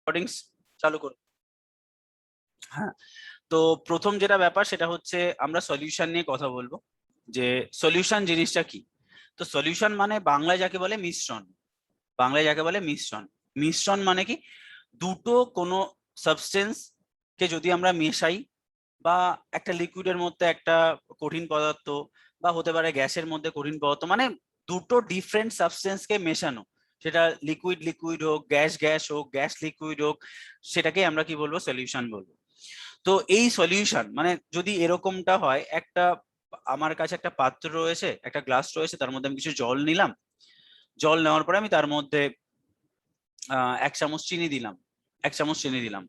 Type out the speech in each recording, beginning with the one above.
Recordings চালু করুন। হ্যাঁ, তো প্রথম যেটা ব্যাপার সেটা হচ্ছে আমরা সলিউশন নিয়ে কথা বলবো, যে সলিউশন জিনিসটা কি। তো সলিউশন মানে বাংলায় যাকে বলে মিশ্রণ। বাংলায় যাকে বলে মিশ্রণ। মিশ্রণ মানে কি, দুটো কোনো সাবস্টেন্স কে যদি আমরা মেশাই, বা একটা লিকুইডের মধ্যে একটা কঠিন পদার্থ, বা হতে পারে গ্যাসের মধ্যে কঠিন পদার্থ, মানে দুটো ডিফারেন্ট সাবস্টেন্স কে মেশানো, সেটা লিকুইড লিকুইড হোক, গ্যাস গ্যাস হোক, গ্যাস লিকুইড হোক, সেটাকে আমরা কি বলবো, সলিউশন বলবো। তো এই সলিউশন মানে যদি এরকমটা হয়, একটা আমার কাছে একটা পাত্র রয়েছে, একটা গ্লাস রয়েছে, তার মধ্যে আমি কিছু জল নিলাম। জল নেওয়ার পরে আমি তার মধ্যে 1 চামচ চিনি দিলাম, 1 চামচ চিনি দিলাম।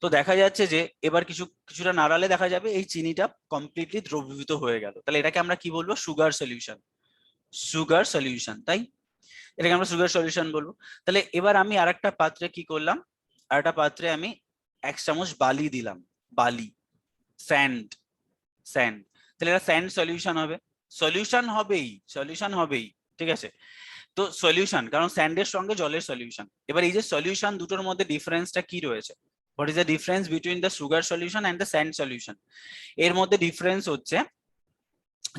তো দেখা যাচ্ছে যে এবার কিছুটা নাড়ালে দেখা যাবে এই চিনিটা কমপ্লিটলি দ্রবীভূত হয়ে গেল। তাহলে এটাকে আমরা কি বলবো, সুগার সলিউশন। সুগার সলিউশন, তাই এটাকে আমরা সুগার সলিউশন বলবো। তাহলে এবার আমি আরেকটা পাত্রে কি করলাম, আরেকটা পাত্রে আমি 1 চামচ বালি দিলাম, বালি, স্যান্ড, স্যান্ড। তাহলে এটা স্যান্ড সলিউশন হবে। সলিউশন হবেই, সলিউশন হবেই, ঠিক আছে। তো সলিউশন, কারণ স্যান্ডের সঙ্গে জলের সলিউশন। এবার এই যে সলিউশন দুটোর মধ্যে ডিফারেন্সটা কি রয়েছে, what is the difference between the sugar solution and the sand solution? এর মধ্যে ডিফারেন্স হচ্ছে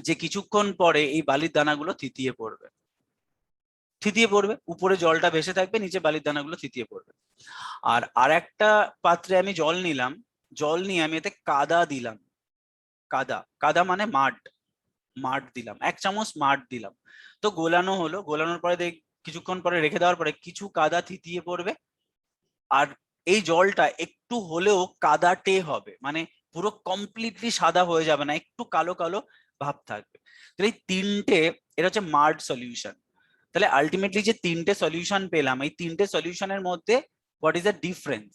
যে কিছুক্ষণ পরে এই বালির দানাগুলো থিতিয়ে পড়বে, থিতিয়ে পড়বে, উপরে জলটা ভেসে থাকবে, নিচে বালির দানাগুলো থিতিয়ে পড়বে। আর আরেকটা পাত্রে আমি জল নিলাম, জল নিয়ে আমি এতে কাদা দিলাম, কাদা, কাদা মানে মাড, মাড দিলাম, 1 চামচ মাড দিলাম। তো গোলানো হলো, গোলানোর পরে কিছুক্ষণ পরে রেখে দেওয়ার পরে কিছু কাদা থিতিয়ে পড়বে, আর এই জলটা একটু হলেও কাদাটে হবে, মানে পুরো কমপ্লিটলি সাদা হয়ে যাবে না, একটু কালো কালো ভাব থাকবে। তাহলে এই তিনটে, এটা হচ্ছে মাড সলিউশন। তাহলে আলটিমেটলি যে তিনটে সলিউশন পেলাম, এই তিনটে সলিউশনের মধ্যে হোয়াট ইজ দ্য ডিফারেন্স,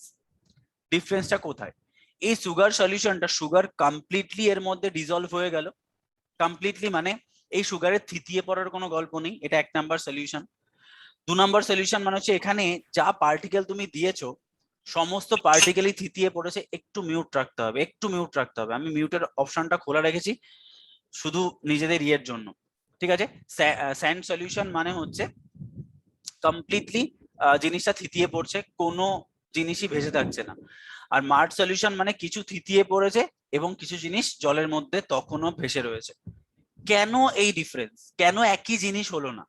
ডিফারেন্সটা কোথায়? এই সুগার সলিউশনটা, সুগার কমপ্লিটলি এর মধ্যে ডিজলভ হয়ে গেল, কমপ্লিটলি, মানে এই সুগারের থিতিয়ে পড়ার কোনো গল্প নেই, এটা 1 নাম্বার সলিউশন। 2 নাম্বার সলিউশন মানে হচ্ছে এখানে যা পার্টিকেল তুমি দিয়েছো সমস্ত পার্টিকেলই থিতিয়ে পড়েছে, একটু মিউট রাখতে হবে, একটু মিউট রাখতে হবে। আমি মিউটের অপশনটা খোলা রেখেছি শুধু নিজেদের ইয়ের জন্য, ঠিক আছে। স্যান্ড সলিউশন মানে হচ্ছে কমপ্লিটলি জিনিসটা থিতিয়ে পড়ছে, কোনো জিনিসই ভেসে থাকছে না। আর মাড সলিউশন মানে কিছু থিতিয়ে পড়েছে এবং কিছু জিনিস জলের মধ্যে তখনও ভেসে রয়েছে। কেন এই ডিফারেন্স, কেন একই জিনিস হলো না,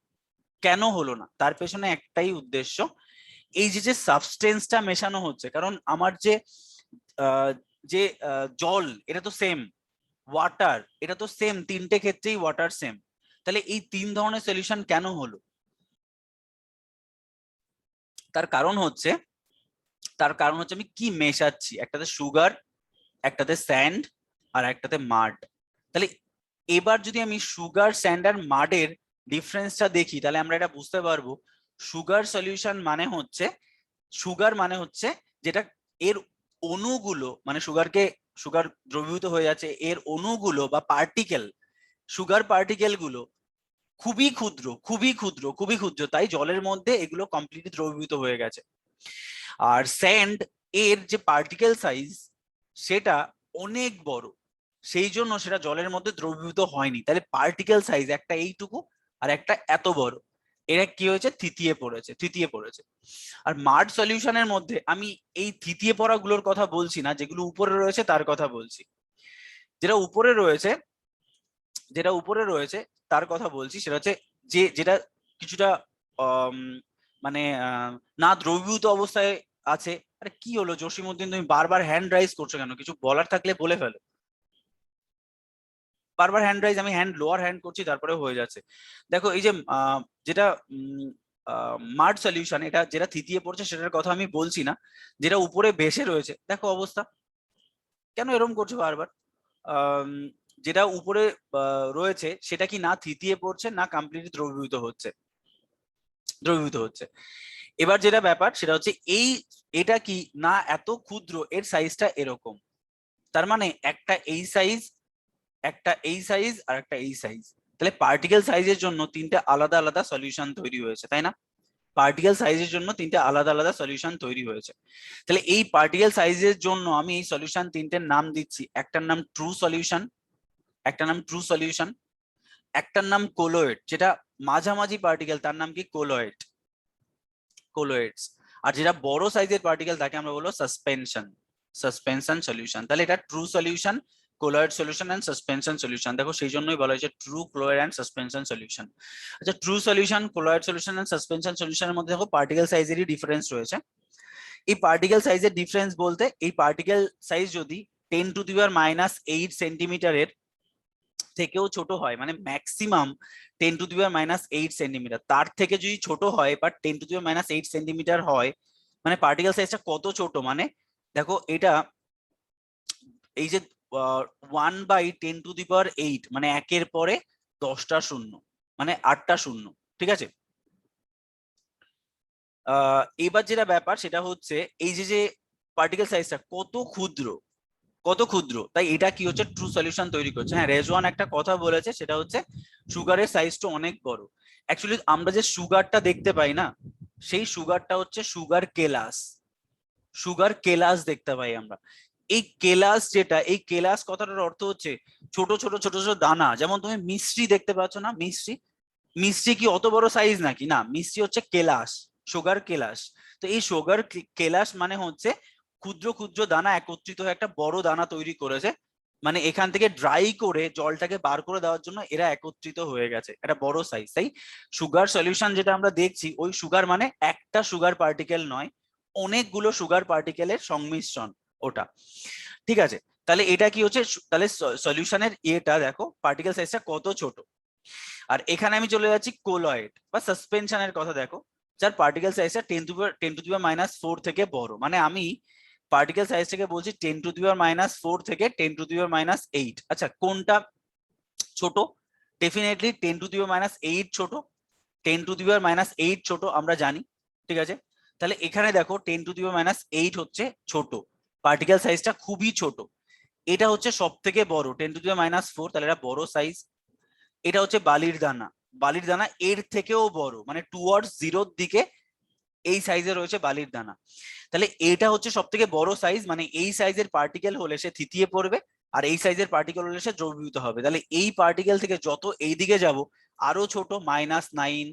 কেন হলো না? তার পেছনে একটাই উদ্দেশ্য, এই যে যে সাবস্টেন্সটা মেশানো হচ্ছে, কারণ আমার যে আহ, যে জল, এটা তো সেম, ওয়াটার এটা তো সেম, তিনটে ক্ষেত্রেই ওয়াটার সেম। তাহলে এই 3 ধরনের সলিউশন কেন হলো? তার কারণ হচ্ছে, তার কারণ হচ্ছে আমি কি মেশাচ্ছি, একটাতে সুগার, একটাতে স্যান্ড, আর একটাতে মাড। তাহলে এবার যদি আমি সুগার, স্যান্ড আর মাডের ডিফারেন্সটা দেখি, তাহলে আমরা এটা বুঝতে পারবো। সুগার সলিউশন মানে হচ্ছে, সুগার মানে হচ্ছে যেটা এর অণুগুলো, মানে সুগার দ্রবীভূত হয়ে যাচ্ছে, এর অণুগুলো বা পার্টিকেল, সুগার পার্টিকেল গুলো খুবই ক্ষুদ্র, খুবই ক্ষুদ্র, খুবই ক্ষুদ্র, তাই জলের মধ্যে এগুলো কমপ্লিটলি দ্রবীভূত হয়ে গেছে। আর স্যান্ড, এর যে পার্টিকেল সাইজ সেটা অনেক বড়, সেই জন্য সেটা জলের মধ্যে দ্রবীভূত হয়নি। তাহলে পার্টিকেল সাইজ একটা এইটুকু আর একটা এত বড়, এরা কি হয়েছে, থিতিয়ে পড়েছে, থিতিয়ে পড়েছে। আর মাড সলিউশনের মধ্যে আমি এই থিতিয়ে পড়া গুলোর কথা বলছি না, যেগুলো উপরে রয়েছে তার কথা বলছি। যেটা উপরে রয়েছে, যেটা উপরে রয়েছে তার কথা বলছি, সেটা হচ্ছে যে যেটা কিছুটা আম, মানে না দ্রবীভূত অবস্থায় আছে। আরে কি হলো জসিমউদ্দিন, তুমি বারবার হ্যান্ড রাইজ করছো কেন? কিছু বলার থাকলে বলে ফেলো। বারবার হ্যান্ড রাইজ, আমি হ্যান্ড লোয়ার হ্যান্ড করছি তারপরে হয়ে যাচ্ছে। দেখো এই যে যেটা মাড সলিউশন, এটা যেটা থিতিয়ে পড়ছে সেটার কথা আমি বলছি না, যেটা উপরে ভেসে রয়েছে, দেখো অবস্থা, কেন এরকম করছো বারবার? আম, যেটা উপরে রয়েছে সেটা কি না থিতিয়ে পড়ছে, না কমপ্লিটলি দ্রবীভূত হচ্ছে, দ্রবীভূত হচ্ছে। এবার যেটা ব্যাপার সেটা হচ্ছে এই, এটা কি না এত ক্ষুদ্র, এর সাইজটা এরকম, তার মানে একটা এই সাইজ, একটা এই সাইজ, আর একটা এই সাইজ। তাহলে পার্টিকেল সাইজের জন্য তিনটে আলাদা আলাদা সলিউশন তৈরি হয়েছে, তাই না? পার্টিকেল সাইজের জন্য তিনটে আলাদা আলাদা সলিউশন তৈরি হয়েছে। তাহলে এই পার্টিকেল সাইজের জন্য আমি এই সলিউশন তিনটের নাম দিচ্ছি, একটার নাম ট্রু সলিউশন, একটার নাম ট্রু সলিউশন, একটার নাম কোলয়েড, যেটা মাঝামাঝি পার্টিকেল, তার নাম কি, কোলয়েড, কোলয়েডস। আর যেটা বড় সাইজের পার্টিকেল তাকে আমরা বলবো সাসপেনশন সলিউশন। তাহলে এটা true solution, colloid solution and suspension solution. দেখো সেই জন্যই বলা হয়েছে true, colloid and suspension solution. আচ্ছা, true solution, colloid solution and suspension সলিউশনের মধ্যে দেখো পার্টিকেল সাইজেরই ডিফারেন্স রয়েছে। এই পার্টিকেল সাইজের ডিফারেন্স বলতে এই পার্টিকেল সাইজ যদি 10⁻⁸ সেন্টিমিটারের থেকেও ছোট হয়, মানে ম্যাক্সিমাম 10⁻⁸ সেন্টিমিটার, তার থেকে যদি ছোট হয় বা 10⁻⁸ সেন্টিমিটার হয়, মানে পার্টিকেল সাইজটা কত ছোট, মানে দেখো এটা এই যে 1/10⁸, মানে একের পরে 10টা শূন্য, মানে 8টা শূন্য, ঠিক আছে। এবার যেটা ব্যাপার সেটা হচ্ছে এই যে পার্টিকেল সাইজটা কত ক্ষুদ্র, কত ক্ষুদ্র, তাই এটা কি হচ্ছে ট্রু সলিউশন তৈরি করছে। হ্যাঁ, রেজওয়ান একটা কথা বলেছে, সেটা হচ্ছে সুগারের সাইজটা অনেক বড়। অ্যাকচুয়ালি আমরা যে সুগারটা দেখতে পাই না, সেই সুগারটা হচ্ছে সুগার কেলাস, সুগার কেলাস দেখতে পাই আমরা। এই কেলাস যেটা, এই কেলাস কথাটার অর্থ হচ্ছে ছোট ছোট ছোট ছোট দানা। যেমন তুমি মিষ্টি দেখতে পাচ্ছ না, মিষ্টি, মিষ্টি কি অত বড় সাইজ নাকি? না, মিষ্টি হচ্ছে কেলাস, সুগার কেলাস। তো এই সুগার কেলাস মানে হচ্ছে ক্ষুদ্র ক্ষুদ্র দানা একত্রিত হয়ে একটা বড় দানা তৈরি করেছে, মানে এখান থেকে ড্রাই করে জলটাকে বার করে দেওয়ার জন্য এরা একত্রিত হয়ে গেছে, একটা বড় সাইজ। তাই সুগার সলিউশন যেটা আমরা দেখছি, ওই সুগার মানে একটা সুগার পার্টিকেল নয়, অনেকগুলো সুগার পার্টিকেলের সংমিশ্রণ ওটা, ঠিক আছে। তাহলে এটা কি হচ্ছে, তাহলে সলিউশনের এটা দেখো পার্টিকেল সাইজটা কত ছোট। আর এখানে আমি চলে যাচ্ছি কোলয়েড বা সাসপেনশনের কথা। দেখো যার পার্টিকেল সাইজটা 10⁻⁴ থেকে বড়, মানে আমি পার্টিকেল সাইজ থেকে বলছি 10⁻⁴ থেকে 10⁻8। আচ্ছা, কোনটা ছোট? ডেফিনেটলি 10⁻8 ছোট, 10⁻8 ছোট আমরা জানি, ঠিক আছে। তাহলে এখানে দেখো 10⁻8 হচ্ছে ছোট, পার্টিকেল সাইজটা খুবই ছোট। এটা হচ্ছে সব থেকে বড় 10⁻⁴, তাহলে এটা বড় সাইজ। এটা হচ্ছে বালির দানা, বালির দানা এর থেকেও বড়, মানে টুয়ার্ডস জিরোর দিকে এই সাইজে রয়েছে বালির দানা। তাহলে এটা হচ্ছে সব থেকে বড় সাইজ, মানে এই সাইজের পার্টিকেল হলে সে থিতিয়ে পড়বে, আর এই সাইজের পার্টিকেল হলে সে দ্রবীভূত হবে। তাহলে এই পার্টিকেল থেকে যত এই দিকে যাব আরো ছোট, -9,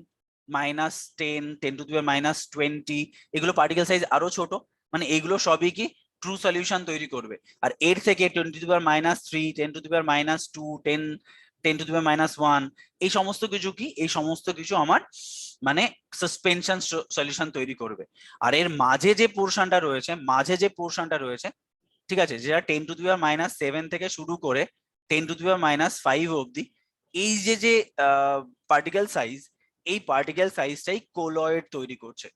-10, 10⁻⁻20, এগুলো পার্টিকেল সাইজ আরো ছোট, মানে এগুলো সবই কি ট্রু সলিউশন তৈরি করবে। আর এর থেকে 10⁻3, 10⁻2, 10⁻1, এই সমস্ত কিছু কি, এই সমস্ত কিছু আমার মানে সাসপেনশন সলিউশন তৈরি করবে। আর এর মাঝে যে পোর্শনটা রয়েছে, মাঝে যে পোর্শনটা রয়েছে, ঠিক আছে, যেটা 10⁻⁷ থেকে শুরু করে 10⁻5 অব্দি, এই যে পার্টিকেল সাইজ, এই পার্টিকেল সাইজটাই কোলয়েড তৈরি করছে,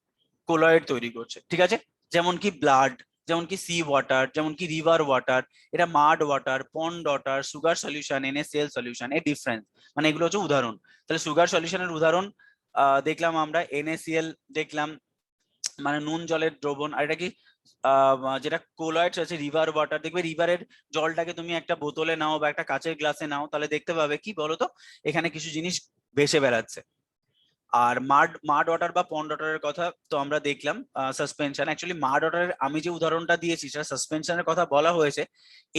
কোলয়েড তৈরি করছে, ঠিক আছে। যেমন কি ব্লাড, যেমন কি সি ওয়াটার, যেমন কি রিভার ওয়াটার, এটা mud water, pond water, sugar solution, NaCl solution, এর ডিফারেন্স, মানে এগুলো হচ্ছে উদাহরণ। তাহলে সুগার সলিউশনের উদাহরণ দেখলাম আমরা, NaCl দেখলাম, মানে নুন জলের দ্রবণ। আর এটা কি যেটা কোলয়েড আছে রিভার ওয়াটার, দেখবে রিভারের জলটাকে তুমি একটা বোতলে নাও বা একটা কাঁচের গ্লাসে নাও, তাহলে দেখতে পাবে কি বলতো, এখানে কিছু জিনিস ভেসে বেড়াচ্ছে। আর মাড ওয়াটার বা পন্ড ওয়াটারের কথা তো আমরা দেখলাম। সাসপেনশন, অ্যাকচুয়ালি মাড ওয়াটারের আমি যে উদাহরণটা দিয়েছি সেটা সাসপেনশনের কথা বলা হয়েছে।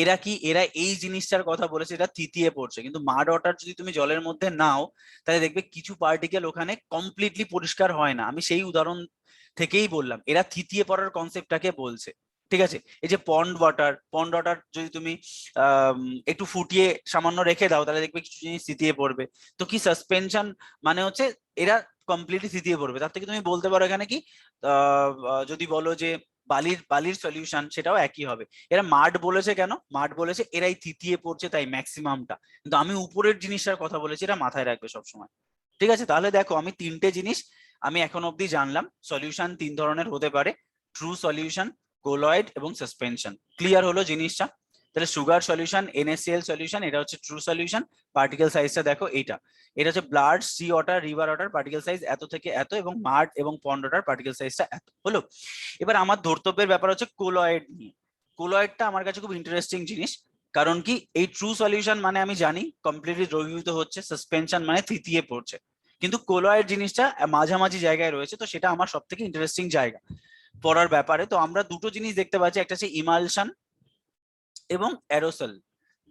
এরা কি, এরা এই জিনিসটার কথা বলেছে, এটা থিতিয়ে পড়ছে। কিন্তু মাড ওয়াটার যদি তুমি জলের মধ্যে নাও, তাহলে দেখবে কিছু পার্টিকেল ওখানে কমপ্লিটলি পরিষ্কার হয় না। আমি সেই উদাহরণ থেকেই বললাম, এরা থিতিয়ে পড়ার কনসেপ্টটাকে বলছে, ঠিক আছে। এই যে পন্ড ওয়াটার, পন্ড ওয়াটার যদি তুমি একটু ফুটিয়ে সামান্য রেখে দাও, তাহলে দেখবে কিছু জিনিস থিতিয়ে পড়বে। তো কি সাসপেনশন মানে হচ্ছে এরা কমপ্লিটলি থিতিয়ে পড়বে। তার থেকে তুমি বলতে পারো এখানে কি, যদি বলো যে বালির বালির সলিউশন, সেটাও একই হবে। এরা মাড বলেছে কেন? মাড বলেছে এরাই থিতিয়ে পড়ছে তাই ম্যাক্সিমামটা, কিন্তু আমি উপরের জিনিসটার কথা বলেছি, এটা মাথায় রাখবে সবসময়, ঠিক আছে। তাহলে দেখো আমি তিনটে জিনিস আমি এখন অব্দি জানলাম। সলিউশন তিন ধরনের হতে পারে, ট্রু সলিউশন, কোলয়েড এবং সাসপেনশন। ক্লিয়ার হলো জিনিসটা? তাহলে সুগার সলিউশন, NaCl সলিউশন, এটা হচ্ছে ট্রু সলিউশন, পার্টিকেল সাইজটা দেখো এইটা। এটা হচ্ছে blood, sea water, river water, particle size এত থেকে এত, এবং মাড এবং পন্ড ওয়াটার পার্টিকেল সাইজটা এত হলো। এবার আমার ধর্তব্যের ব্যাপার হচ্ছে কোলয়েড নিয়ে। কোলয়েডটা আমার কাছে খুব ইন্টারেস্টিং জিনিস, কারণ কি এই ট্রু সলিউশন মানে আমি জানি কমপ্লিটলি দ্রবীভূত হচ্ছে, সাসপেনশন মানে থিতিয়ে পড়ছে, কিন্তু কোলয়েড জিনিসটা মাঝামাঝি জায়গায় রয়েছে, তো সেটা আমার সব থেকে ইন্টারেস্টিং জায়গা পড়ার ব্যাপারে। তো আমরা দুটো জিনিস দেখতে পাচ্ছি, একটা হচ্ছে ইমালশন এবং অ্যারোসল,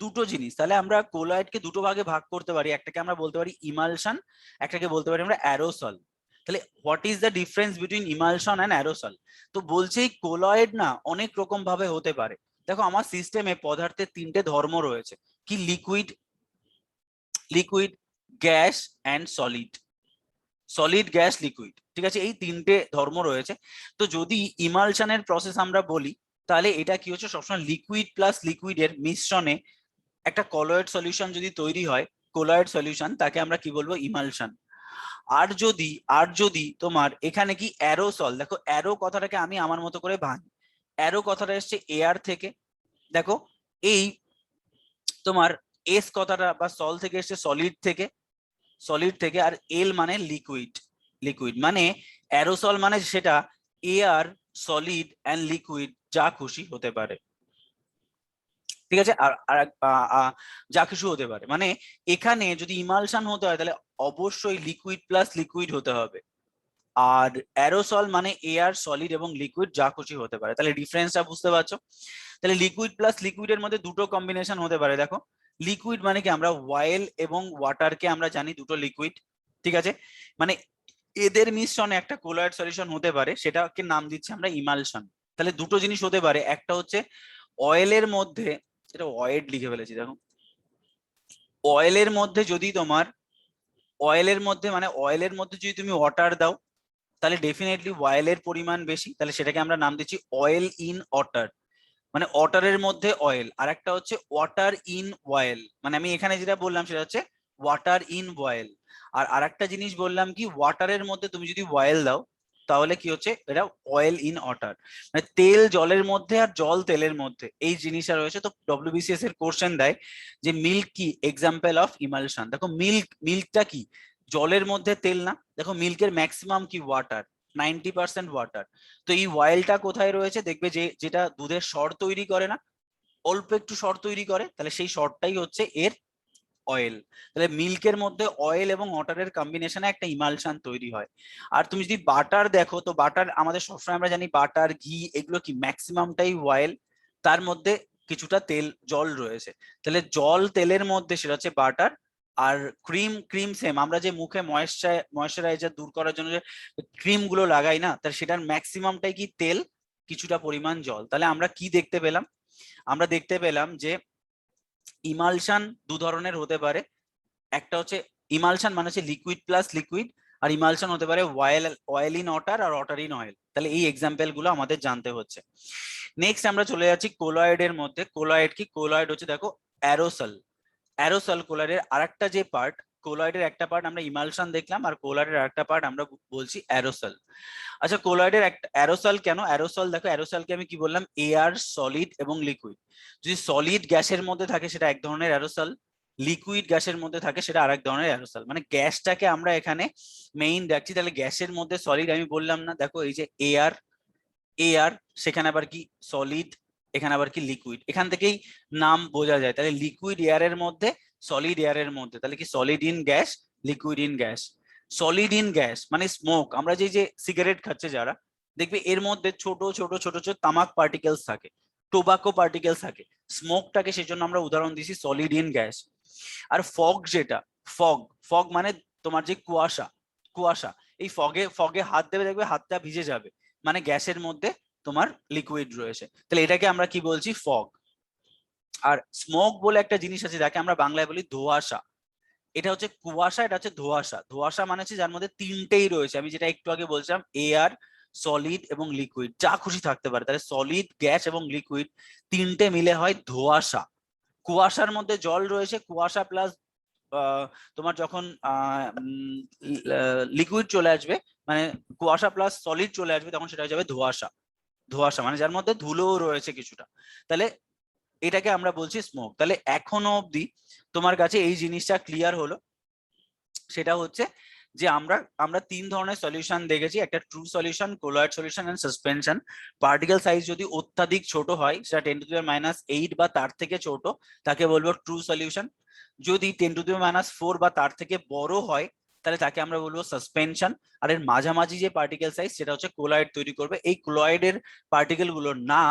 দুটো জিনিস। তাহলে আমরা কোলয়েডকে দুটো ভাগে ভাগ করতে পারি, একটাকে আমরা বলতে পারি ইমালশন, একটাকে বলতে পারি আমরা অ্যারোসল। তাহলে what is the difference between emulsion and aerosol? তো বলছে এই কোলয়েড না অনেক রকম ভাবে হতে পারে। দেখো আমার সিস্টেমে পদার্থের তিনটে ধর্ম রয়েছে, কি? Liquid, liquid, gas and solid. Solid, gas, liquid, ঠিক আছে, এই তিনটে ধর্ম রয়েছে। তো যদি ইমালশনের প্রসেস আমরা বলি, তাহলে এটা কি হচ্ছে, সবসময় লিকুইড প্লাস লিকুইডের মিশ্রণে একটা কলয়েড সলিউশন যদি তৈরি হয়, কোলয়েড সলিউশন, তাকে আমরা কি বলবো? ইমালশন। আর যদি তোমার এখানে কি অ্যারোসল, দেখো অ্যারো কথাটাকে আমি আমার মতো করে ভাঙি। অ্যারো কথাটা এসছে এয়ার থেকে, দেখো এই তোমার এস কথাটা বা সল থেকে এসছে সলিড থেকে, সলিড থেকে, আর এল মানে লিকুইড, লিকুইড মানে অ্যারোসল মানে সেটা এয়ার, সলিড অ্যান্ড লিকুইড যা খুশি হতে পারে, ঠিক আছে। আর আর যা কিছু হতে পারে, মানে এখানে যদি ইমালশন হতে হয় তাহলে অবশ্যই লিকুইড প্লাস লিকুইড হতে হবে। আর অ্যারোসল মানে এয়ার, সলিড এবং লিকুইড যা খুশি হতে পারে। তাহলে ডিফারেন্সটা বুঝতে পারছো? তাহলে লিকুইড প্লাস লিকুইডের মধ্যে দুটো কম্বিনেশন হতে পারে। দেখো লিকুইড মানে কি, আমরা অয়েল এবং ওয়াটারকে আমরা জানি দুটো লিকুইড, ঠিক আছে, মানে এদের মিশ্রণে একটা কোলয়েড সলিউশন হতে পারে, সেটাকে নাম দিচ্ছি আমরা ইমালশন। তাহলে দুটো জিনিস হতে পারে, একটা হচ্ছে অয়েলের মধ্যে, এটা অয়েড লিখে ফেলেছি দেখো, অয়েলের মধ্যে যদি তোমার, অয়েলের মধ্যে মানে অয়েলের মধ্যে যদি তুমি ওয়াটার দাও, তাহলে ডেফিনেটলি অয়েলের পরিমাণ বেশি, তাহলে সেটাকে আমরা নাম দিচ্ছি অয়েল ইন ওয়াটার, মানে ওয়াটারের মধ্যে অয়েল। আর একটা হচ্ছে ওয়াটার ইন অয়েল, মানে আমি এখানে যেটা বললাম সেটা হচ্ছে ওয়াটার ইন অয়েল। আর আরেকটা জিনিস বললাম কি, ওয়াটারের মধ্যে তুমি যদি অয়েল দাও তাহলে কি হচ্ছে, এটা অয়েল ইন ওয়াটার, মানে তেল জলের মধ্যে আর জল তেলের মধ্যে, এই জিনিসটা রয়েছে। তো ডব্লিউবিসিএস এর কোশ্চেন দেয় যে মিল্ক কি এক্সাম্পল অফ ইমালশন। দেখো মিল্কটা কি, জলের মধ্যে তেল না, দেখো মিল্কের ম্যাক্সিমাম কি ওয়াটার, 90% ওয়াটার। তো এই অয়েলটা কোথায় রয়েছে, দেখবে যে যেটা দুধের সর তৈরি করে না, অল্প একটু সর তৈরি করে, তাহলে সেই সরটাই হচ্ছে এর অয়েল। তাহলে মিল্কের মধ্যে অয়েল এবং ওয়াটারের কম্বিনেশনে একটা ইমালশন তৈরি হয়। আর তুমি যদি বাটার দেখো, তো বাটার আমাদের সবসময় আমরা জানি বাটার, ঘি, এগুলো কি ম্যাক্সিমামটাই অয়েল, তার মধ্যে কিছুটা তেল জল রয়েছে। তাহলে জল তেলের মধ্যে সেটা হচ্ছে বাটার। আর ক্রিম, ক্রিম সেম, আমরা যে মুখে ময়েশ্চারাইজার দূর করার জন্য যে ক্রিম গুলো লাগাই না, তাহলে সেটার ম্যাক্সিমামটাই কি তেল, কিছুটা পরিমাণ জল। তাহলে আমরা কি দেখতে পেলাম, আমরা দেখতে পেলাম যে ইমালশন দু ধরনের হতে পারে। একটা হচ্ছে ইমালশন মানে হচ্ছে লিকুইড প্লাস লিকুইড, আর ইমালশন হতে পারে অয়েল ইন ওয়াটার আর ওয়াটার ইন অয়েল। তাহলে এই এক্সাম্পল গুলো আমাদের জানতে হচ্ছে। নেক্সট আমরা চলে যাচ্ছি কোলয়েড এর মধ্যে। কোলয়েড কি, কোলয়েড হচ্ছে দেখো অ্যারোসল। অ্যারোসল কোলয়েডের আরেকটা যে পার্ট, কোলয়েডের একটা পার্ট আমরা ইমালশন দেখলাম, আর কোলয়েডের আরেকটা পার্ট আমরা বলছি অ্যারোসল। আচ্ছা কোলয়েডের একটা অ্যারোসল কেন, অ্যারোসল দেখো অ্যারোসলকে আমি কি বললাম, এয়ার, সলিড এবং লিকুইড। যদি সলিড গ্যাসের মধ্যে থাকে সেটা এক ধরনের অ্যারোসল, লিকুইড গ্যাসের মধ্যে থাকে সেটা আরেক ধরনের অ্যারোসল। মানে গ্যাসটাকে আমরা এখানে মেইন রাখছি। তাহলে গ্যাসের মধ্যে সলিড আমি বললাম না, দেখো এই যে এয়ার, এয়ার, সেখানে আবার কি সলিড, এখানে আবার কি লিকুইড, এখান থেকেই নাম বোঝা যায়। তাহলে লিকুইড এয়ারের মধ্যে, সলিড এয়ারের মধ্যে, তাহলে কি solid in gas, liquid in gas. Solid in gas মানে স্মোক, আমরা যে সিগারেট খাচ্ছে যারা, দেখবে এর মধ্যে ছোট ছোট ছোট ছোট তামাক পার্টিকেলস থাকে, টোবাকো পার্টিকেলস থাকে, স্মোকটাকে সেজন্য আমরা উদাহরণ দিছি সলিড ইন গ্যাস। আর ফগ যেটা, ফগ, ফগ মানে তোমার যে কুয়াশা, কুয়াশা, এই ফগে ফগে হাত দেবে দেখবে হাতটা ভিজে যাবে, মানে গ্যাসের মধ্যে তোমার লিকুইড রয়েছে, তাহলে এটাকে আমরা কি বলছি, ফগ। আর স্মোক বলে একটা জিনিস আছে যাকে আমরা বাংলায় বলি ধোঁয়াশা, এটা হচ্ছে কুয়াশা, এটা হচ্ছে ধোঁয়াশা। ধোঁয়াশা মানে হচ্ছে যার মধ্যে তিনটেই রয়েছে, আমি যেটা একটু আগে বলছিলাম এয়ার, সলিড এবং লিকুইড যা খুশি থাকতে পারে, তাহলে সলিড, গ্যাস এবং লিকুইড তিনটে মিলে হয় ধোঁয়াশা। কুয়াশার মধ্যে জল রয়েছে, কুয়াশা প্লাস তোমার যখন লিকুইড চলে আসবে, মানে কুয়াশা প্লাস সলিড চলে আসবে, তখন সেটা হয়ে যাবে ধোঁয়াশা। ধোঁয়াশা মানে যার মধ্যে ধুলোও রয়েছে কিছুটা, তাহলে এটাকে আমরা বলছি স্মোক। তাহলে এখনো অবধি তোমার কাছে এই জিনিসটা ক্লিয়ার হলো, সেটা হচ্ছে যে আমরা আমরা তিন ধরনের সলিউশন দেখেছি, একটা true solution, colloid solution and suspension. Particle size যদি অত্যাধিক ছোট হয়, সেটা 10⁻⁸ বা তার থেকে ছোট, তাকে বলবো ট্রু সলিউশন। যদি 10⁻⁴ বা তার থেকে বড় হয়, তাহলে তাকে আমরা বলবো সাসপেনশন। আর এর মাঝামাঝি যে পার্টিকেল সাইজ, সেটা হচ্ছে কোলয়েড তৈরি করবে। এই কোলয়েডের পার্টিকেল গুলো না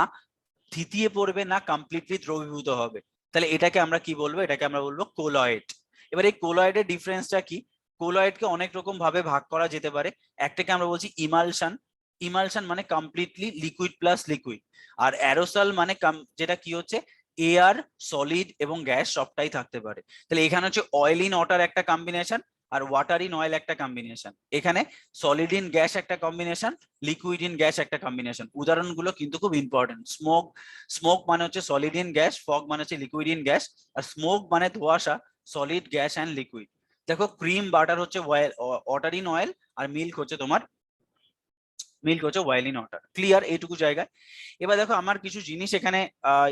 থিতিয়ে পড়বে না কমপ্লিটলি দ্রবীভূত হবে, তাহলে এটাকে আমরা কি বলবো, এটাকে আমরা বলবো কোলয়েড। এবার এই কোলয়েডের ডিফারেন্সটা কি, কোলয়েডকে অনেক রকম ভাবে ভাগ করা যেতে পারে। একটাকে আমরা বলছি ইমালশন। ইমালশন মানে কমপ্লিটলি লিকুইড প্লাস লিকুইড। আর অ্যারোসল মানে যেটা কি হচ্ছে এয়ার, সলিড এবং গ্যাস সবটাই থাকতে পারে। তাহলে এখানে হচ্ছে অয়েল ইন ওয়াটার একটা কম্বিনেশন, আর ওয়াটার ইন অয়েল একটা কম্বিনেশন। এখানে সলিড ইন গ্যাস একটা কম্বিনেশন, লিকুইড ইন গ্যাস একটা কম্বিনেশন। উদাহরণগুলো কিন্তু খুব ইম্পর্টেন্ট। স্মোক, স্মোক মানে হচ্ছে সলিড ইন গ্যাস, ফগ মানে হচ্ছে লিকুইড ইন গ্যাস, আর স্মোক মানে ধোঁয়াশা, সলিড গ্যাস অ্যান্ড লিকুইড। দেখো ক্রিম বাটার হচ্ছে ওয়াটার ইন অয়েল, আর মিল্ক হচ্ছে তোমার অয়েল ইন ওয়াটার। ক্লিয়ার এইটুকু জায়গায়? এবার দেখো আমার কিছু জিনিস এখানে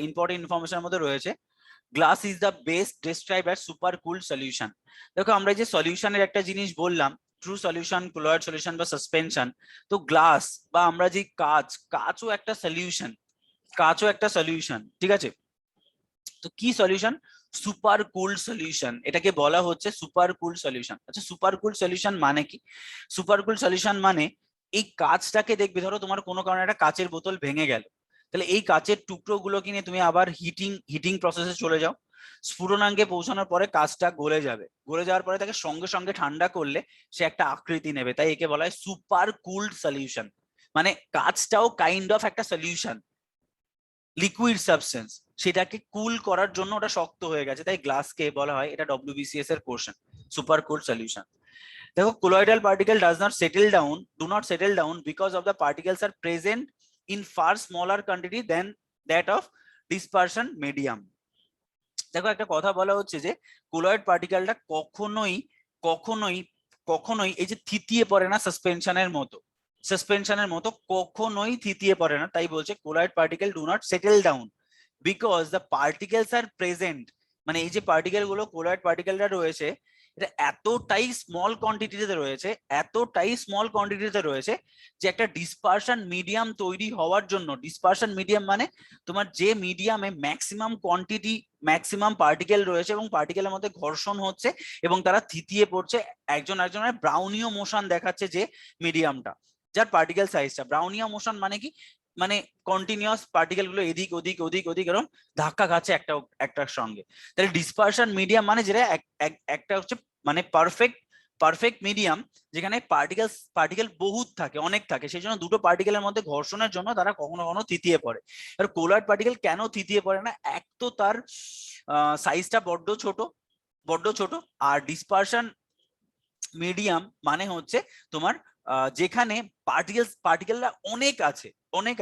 ইম্পর্টেন্ট ইনফরমেশনের মধ্যে রয়েছে। Glass is the best describe as super cool solution. দেখো আমরা যে সলিউশনের একটা জিনিস বললাম, ট্রু সলিউশন, কোলয়েড সলিউশন বা সাসপেনশন, তো গ্লাস বা আমরা যে কাঁচও একটা সলিউশন, ঠিক আছে? তো কি সলিউশন? সুপার কুল সলিউশন, এটাকে বলা হচ্ছে সুপার কুল সলিউশন। আচ্ছা সুপার কুল সলিউশন মানে কি? সুপার কুল সলিউশন মানে এই কাঁচটাকে দেখবে, ধরো তোমার কোনো কারণে একটা কাঁচের বোতল ভেঙে গেল, তাহলে এই কাঁচের টুকরোগুলোকে নিয়ে তুমি আবার হিটিং প্রসেসে চলে যাও। স্ফুটনাঙ্কে পৌঁছানোর পরে কাঁচটা গলে যাবে, গলে যাওয়ার পরে তাকে সঙ্গে সঙ্গে ঠান্ডা করলে সে একটা আকৃতি নেবে, তাই একে বলা হয় সুপার কুলড সলিউশন। মানে কাঁচটাও কাইন্ড অফ একটা সলিউশন, লিকুইড সাবস্টেন্স, সেটাকে কুল করার জন্য ওটা শক্ত হয়ে গেছে, তাই গ্লাসকে বলা হয়, এটা ডব্লিউবিসিএস এর কোশ্চেন, সুপার কুল সলিউশন। দেখো colloidal particle do not settle down because of the particles are present in far smaller quantity than that of dispersion medium। দেখো একটা কথা বলা হচ্ছে যে কোলয়েড পার্টিকেলটা কখনোই কখনোই কখনোই এই যে থিতিয়ে পড়ে না সাসপেনশনের মতো কখনোই থিতিয়ে পড়ে না, তাই বলছে colloid particle do not settle down because the particles are present। মানে এই যে পার্টিকেল গুলো, colloid পার্টিকেলটা রয়েছে, এটা এতটাই স্মল কোয়ান্টিটিতে রয়েছে যে একটা ডিসপারশন মিডিয়াম তৈরি হওয়ার জন্য, ডিসপারশন মিডিয়াম মানে তোমার যে মিডিয়ামে ম্যাক্সিমাম পার্টিকেল রয়েছে এবং পার্টিকেলের মধ্যে ঘর্ষণ হচ্ছে এবং তারা থিতিয়ে পড়ছে একজন একজনের, ব্রাউনীয় মোশন দেখাচ্ছে যে মিডিয়ামটা, যার পার্টিকেল সাইজটা। ব্রাউনীয় মোশন মানে কি? মানে কন্টিনিউয়াস পার্টিকেল গুলো এদিক ওদিক এরকম ধাক্কা খাচ্ছে একটার সঙ্গে। তাহলে ডিসপারশন মিডিয়াম মানে যেটা একটা হচ্ছে মানে পারফেক্ট মিডিয়াম, যেখানে পার্টিকেল বহুত থাকে, অনেক থাকে, সেই জন্য দুটো পার্টিকেলের মধ্যে ঘর্ষণের জন্য তারা কখনো কখনো থিতিয়ে পড়ে। আর কোলয়েড পার্টিকেল কেন থিতিয়ে পড়ে না? এক তো তার সাইজটা বড্ড ছোট, আর ডিসপারশন মিডিয়াম মানে হচ্ছে তোমার যেখানে পার্টিকেলরা অনেক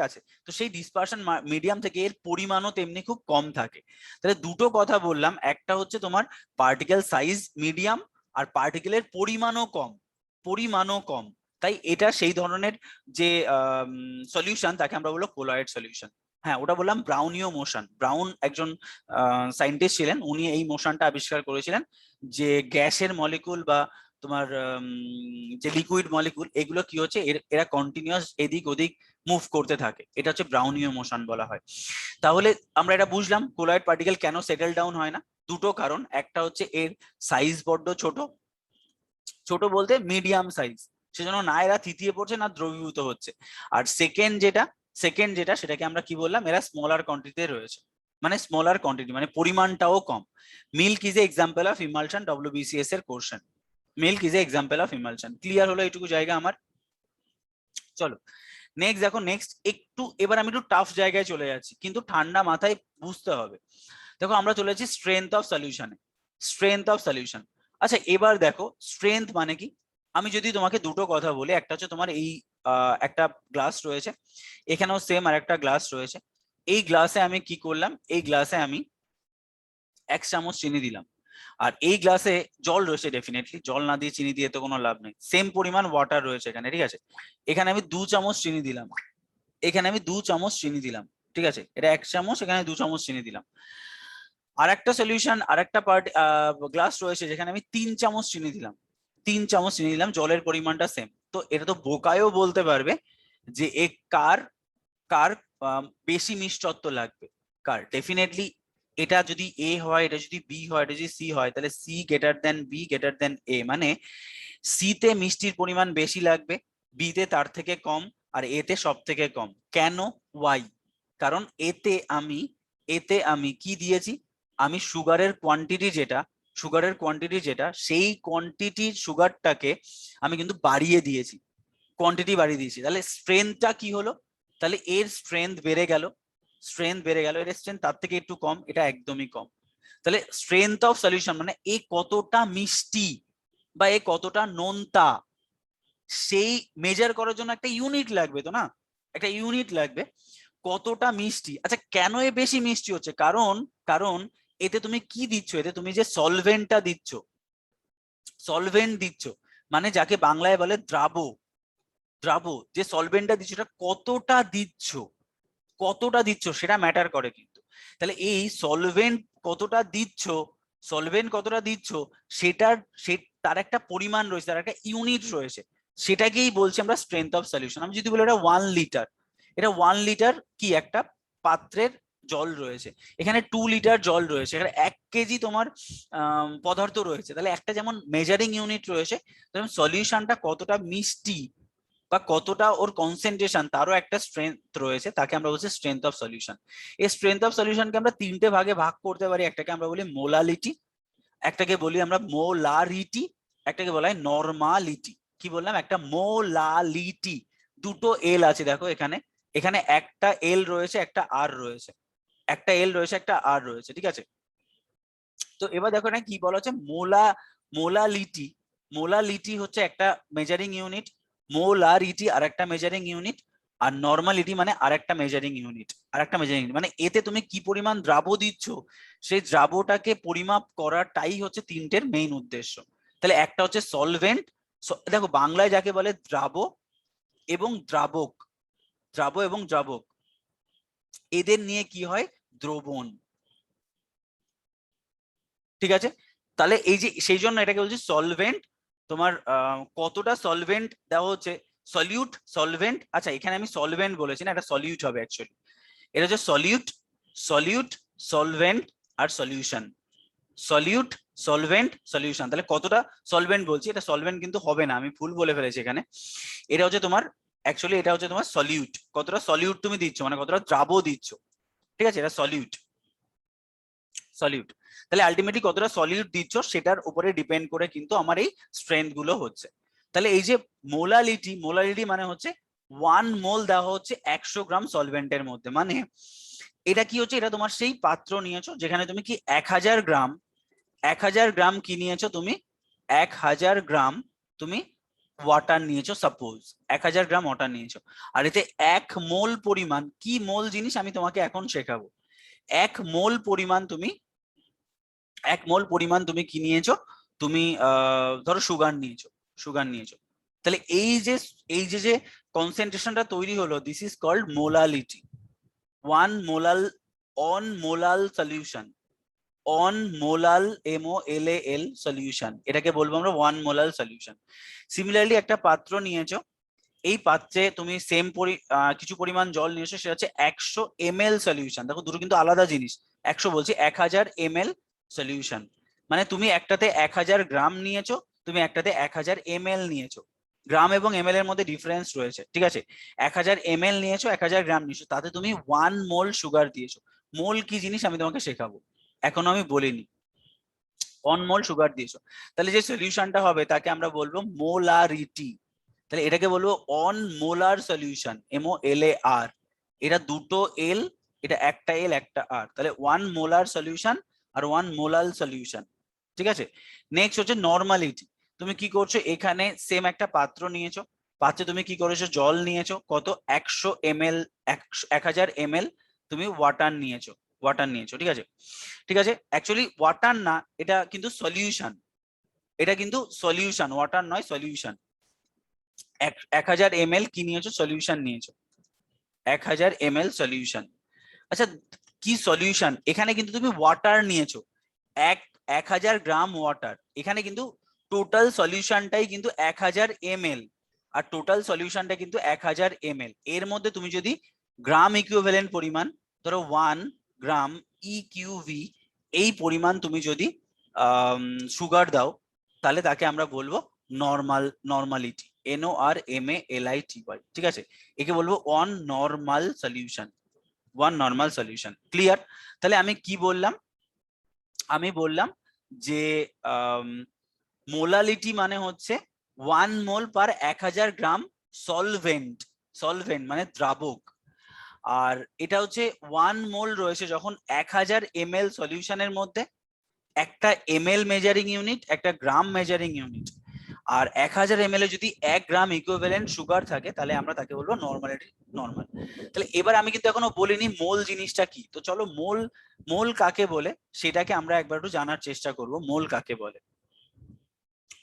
আছে, তো সেই ডিসপারশন মিডিয়াম থেকে এর পরিমাণও তেমনি খুব কম থাকে। তাহলে দুটো কথা বললাম, একটা হচ্ছে তোমার পার্টিকেল সাইজ মিডিয়াম, আর পার্টিকেলের পরিমাণও কম, তাই এটা সেই ধরনের যে সলিউশন তাকে আমরা বলবো কোলয়েড সলিউশন। হ্যাঁ ওটা বললাম ব্রাউনীয় মোশন। ব্রাউন একজন সায়েন্টিস্ট ছিলেন, উনি এই মোশনটা আবিষ্কার করেছিলেন যে গ্যাসের মলিকুল বা তোমার যে লিকুইড মলিকুল, এগুলো কি হচ্ছে এরা কন্টিনিউয়াস এদিক ওদিক মুভ করতে থাকে, এটা হচ্ছে ব্রাউনীয় মোশন বলা হয়। তাহলে আমরা এটা বুঝলাম কোলয়েড পার্টিকেল কেন সেটেল ডাউন হয় না। দুটো কারণ, একটা হচ্ছে এর সাইজ বড্ড ছোট বলতে মিডিয়াম সাইজ, সেজন্য না এরা থিতিয়ে পড়ছে না দ্রবীভূত হচ্ছে। আর সেকেন্ড যেটা সেটাকে আমরা কি বললাম, এরা স্মলার কোয়ান্টিটিতে রয়েছে, মানে স্মলার কোয়ান্টিটি মানে পরিমাণটাও কম। Milk is a example of emulsion, WBCS এর কোশ্চেন। Milk is a example of emulsion. Clear হলো এইটুকু জায়গা আমার? চলো নেক্সট দেখো, এবার আমি একটু টাফ জায়গায় চলে যাচ্ছি, কিন্তু ঠান্ডা মাথায় বুঝতে হবে। দেখো আমরা চলে যাচ্ছি স্ট্রেংথ অফ সলিউশন। আচ্ছা এবার দেখো স্ট্রেংথ মানে কি? আমি যদি তোমাকে দুটো কথা বলি, একটা হচ্ছে তোমার এই একটা গ্লাস রয়েছে, এখানেও সেম আর একটা গ্লাস রয়েছে। এই গ্লাসে আমি কি করলাম, এই গ্লাসে আমি 1 চামচ চিনি দিলাম, আর এই গ্লাসে জল রয়েছে, ডেফিনেটলি জল না দিয়ে চিনি দিয়ে তো কোনো লাভ নেই, সেম পরিমাণ ওয়াটার রয়েছে এখানে, ঠিক আছে? এখানে আমি 2 চামচ চিনি দিলাম, ঠিক আছে? এটা 1 চামচ, এখানে 2 চামচ চিনি দিলাম। আর একটা সলিউশন, আর একটা গ্লাস রয়েছে যেখানে আমি 3 চামচ চিনি দিলাম, জলের পরিমাণটা সেম। তো এটা তো বোকায়ও বলতে পারবে যে কার কার বেশি মিষ্টত্ব লাগবে, ডেফিনেটলি এটা যদি এ হয়, এটা যদি বি হয়, এটা যদি সি হয়, তাহলে C greater than B greater than A, মানে সি তে মিষ্টির পরিমাণ বেশি লাগবে, বি তে তার থেকে কম, আর এ তে সব থেকে কম। কেন? ওয়াই? কারণ এতে আমি কি দিয়েছি, আমি সুগারের কোয়ান্টিটি যেটা সুগারের কোয়ান্টিটি যেটা, সেই কোয়ান্টিটির সুগারটাকে আমি কিন্তু বাড়িয়ে দিয়েছি, কোয়ান্টিটি বাড়িয়ে দিয়েছি, তাহলে স্ট্রেংথটা কি হলো, তাহলে এর স্ট্রেংথ বেড়ে গেল, স্ট্রেংথ বেড়ে গেল, এর স্ট্রেংথ তার থেকে একটু কম, এটা একদমই কম। তাহলে স্ট্রেংথ অফ সলিউশন মানে এ কতটা মিষ্টি বা এ কতটা নোনতা, সেই মেজার করার জন্য একটা ইউনিট লাগবে তো না, একটা ইউনিট লাগবে, কতটা মিষ্টি। আচ্ছা কেন এ বেশি মিষ্টি হচ্ছে, কারণ কারণ এতে তুমি কি দিচ্ছ, এতে তুমি যে সলভেন্টটা দিচ্ছ, সলভেন্ট দিচ্ছ, মানে যাকে বাংলায় বলে দ্রাবক, দ্রাবক যে সলভেন্টটা দিচ্ছ এটা কতটা দিচ্ছ, কতটা দিচ্ছ সেটা ম্যাটার করে কিন্তু। তাহলে এই সলভেন্ট কতটা দিচ্ছ, সলভেন্ট কতটা দিচ্ছ সেটার তার একটা পরিমাণ রয়েছে, তার একটা ইউনিট রয়েছে, সেটাকেই বলছি আমরা স্ট্রেংথ অফ সলিউশন। আমি যদি বলি এটা 1 লিটার, এটা 1 লিটার কি একটা পাত্রের জল রয়েছে, এখানে 2 লিটার জল রয়েছে, এখানে 1 কেজি তোমার পদার্থ রয়েছে, তাহলে একটা যেমন মেজারিং ইউনিট রয়েছে, তেমন সলিউশনটা কতটা মিষ্টি বা কতটা ওর কনসেন্ট্রেশন তারও একটা স্ট্রেংথ রয়েছে, তাকে আমরা বলছি স্ট্রেংথ অফ সলিউশন। এই স্ট্রেংথ অফ সলিউশনকে আমরা 3টে ভাগে ভাগ করতে পারি, একটাকে আমরা বলি মোলালিটি, একটাকে বলি আমরা মোলারিটি, একটাকে বলা হয় নরমালিটি। কি বললাম, একটা মোলালিটি, দুটো এল আছে দেখো এখানে, এখানে একটা এল রয়েছে একটা আর রয়েছে, একটা এল রয়েছে একটা আর রয়েছে, ঠিক আছে। তো এবার দেখো না কি বলা হচ্ছে, মোলালিটি, মোলালিটি হচ্ছে একটা মেজারিং ইউনিট, মোলারিটি আর একটা মেজারিং ইউনিট, আর নর্মালিটি মানে আরেকটা মেজারিং ইউনিট, আরেকটা মেজারিং ইউনিট, মানে এতে তুমি কি পরিমাণ দ্রাব্য দিচ্ছ সেই দ্রাব্যটাকে পরিমাপ করাটাই হচ্ছে 3টের মেইন উদ্দেশ্য। তাহলে একটা হচ্ছে সলভেন্ট, দেখো বাংলায় যাকে বলে দ্রাব্য এবং দ্রাবক, দ্রাব্য এবং দ্রাবক, এদের নিয়ে কি হয়, দ্রবণ, ঠিক আছে। তাহলে এই যে সেই জন্য এটাকে বলছি সলভেন্ট, তোমার কতটা সলভেন্ট দেওয়া হচ্ছে, সলিউট সলভেন্ট, আচ্ছা এখানে আমি সলভেন্ট বলেছি না, এটা সলিউট হবে অ্যাকচুয়ালি, এটা হচ্ছে সলিউট, সলিউট, সলভেন্ট আর সলিউশন, সলিউট সলভেন্ট সলিউশন। তাহলে কতটা সলভেন্ট বলছি, এটা সলভেন্ট কিন্তু হবে না, আমি ভুল বলে ফেলেছি এখানে, এটা হচ্ছে তোমার অ্যাকচুয়ালি এটা হচ্ছে তোমার সলিউট, কতটা সলিউট তুমি দিচ্ছ মানে কতটা দ্রাব্য দিচ্ছ, ঠিক আছে, এটা সলিউট, সলিউট। তাহলে আলটিমেটলি কতটা সলিউট দিচ্ছ সেটার উপরে ডিপেন্ড করে কিন্তু আমার এই স্ট্রেংথ গুলো হচ্ছে। তাহলে এই যে মোলালিটি, মোলালিটি মানে হচ্ছে 1 মোল দেওয়া হচ্ছে 100 গ্রাম সলভেন্টের মধ্যে, মানে এটা কি হচ্ছে, এটা তোমার সেই পাত্র নিয়েছো যেখানে তুমি কি 1000 গ্রাম, 1000 গ্রাম কি নিয়েছো তুমি, 1000 গ্রাম তুমি ওয়াটার নিয়েছো, সাপোজ 1000 গ্রাম ওয়াটার নিয়েছো, আর এতে 1 মোল পরিমাণ, কি মোল জিনিস আমি তোমাকে এখন শেখাবো, 1 মোল পরিমাণ তুমি, 1 মোল পরিমাণ তুমি কি নিয়েছো, তুমি ধরো সুগার নিয়েছো, সুগার নিয়েছো, তাহলে এই যে কনসেন্ট্রেশনটা তৈরি হলো, this is called molality, 1 molal, one molal solution, one molal MOLAL solution, এটাকে বলবো আমরা 1 মোলাল সলিউশন। সিমিলারলি একটা পাত্র নিয়েছো, এই পাত্রে তুমি সেম কিছু পরিমাণ জল নিয়েছো, সেটা হচ্ছে 100 ml সলিউশন, দেখো দুটো কিন্তু আলাদা জিনিস, 100 বলছি 1000 ml সলিউশন, মানে তুমি একটাতে 1000 গ্রাম নিয়েছো, তুমি একটাতে 1000 ml নিয়েছো, গ্রাম এবং ml এর মধ্যে ডিফারেন্স রয়েছে, ঠিক আছে, 1000 ml নিয়েছো 1000 গ্রাম নিয়েছো, তাতে তুমি 1 মোল সুগার দিয়েছো, মোল কি জিনিস আমি তোমাকে শেখাবো, এখনো আমি বলিনি, 1 মোল সুগার দিয়েছো, তাহলে যে সলিউশনটা হবে তাকে আমরা বলবো মোলারিটি, তাহলে এটাকে বলবো অন মোলার সলিউশন, MOLAR, এটা দুটো এল, এটা একটা এল একটা আর, তাহলে 1 মোলার সলিউশন আর 1 মোলাল সলিউশন, ঠিক আছে। নেক্সট হচ্ছে নরমালিটি, তুমি কি করছো, এখানে সেম একটা পাত্র নিয়েছো, পাত্রে তুমি কি করেছো, জল নিয়েছো, কত 100 ml, 1000 ml তুমি ওয়াটার নিয়েছো, ওয়াটার নিয়েছো, ঠিক আছে, ঠিক আছে, অ্যাকচুয়ালি ওয়াটার না, এটা কিন্তু সলিউশন, এটা কিন্তু সলিউশন, ওয়াটার নয় সলিউশন, 1000 ml কি নিয়েছো, সলিউশন নিয়েছো, 1000 ml সলিউশন। আচ্ছা কি সলিউশন, এখানে কিন্তু তুমি ওয়াটার নিয়েছো, 1000 গ্রাম ওয়াটার, এখানে কিন্তু টোটাল সলিউশনটাই কিন্তু 1000 ml, আর টোটাল সলিউশনটা কিন্তু 1000 ml, এর মধ্যে তুমি যদি গ্রাম ইকুইভ্যালেন্ট পরিমাণ, ধরো 1 গ্রাম EQV, এই পরিমাণ তুমি যদি সুগার দাও, তাহলে তাকে আমরা বলবো নরমালিটি, NORMALITY, ঠিক আছে, একে বলবো 1 normal solution, 1 normal solution, clear. তাহলে আমি কি বললাম, আমি বললাম যে মোলালিটি মানে হচ্ছে 1 মোল পার 1000 গ্রাম সলভেন্ট। সলভেন্ট মানে দ্রাবক। আর এটা হচ্ছে 1 মোল রয়েছে যখন 1000 ml সলিউশনের মধ্যে, একটা ml মেজারিং ইউনিট, একটা গ্রাম মেজারিং ইউনিট। আর 1000 ml এ যদি 1 গ্রাম ইকুইভ্যালেন্ট সুগার থাকে তাহলে আমরা তাকে বলবো নর্মালিটি, নর্মাল। তাহলে এবার আমি কিন্তু এখনো বলিনি মোল জিনিসটা কি। তো চলো মোল, মোল কাকে বলে সেটাকে আমরা একবার একটু জানার চেষ্টা করব। মোল কাকে বলে,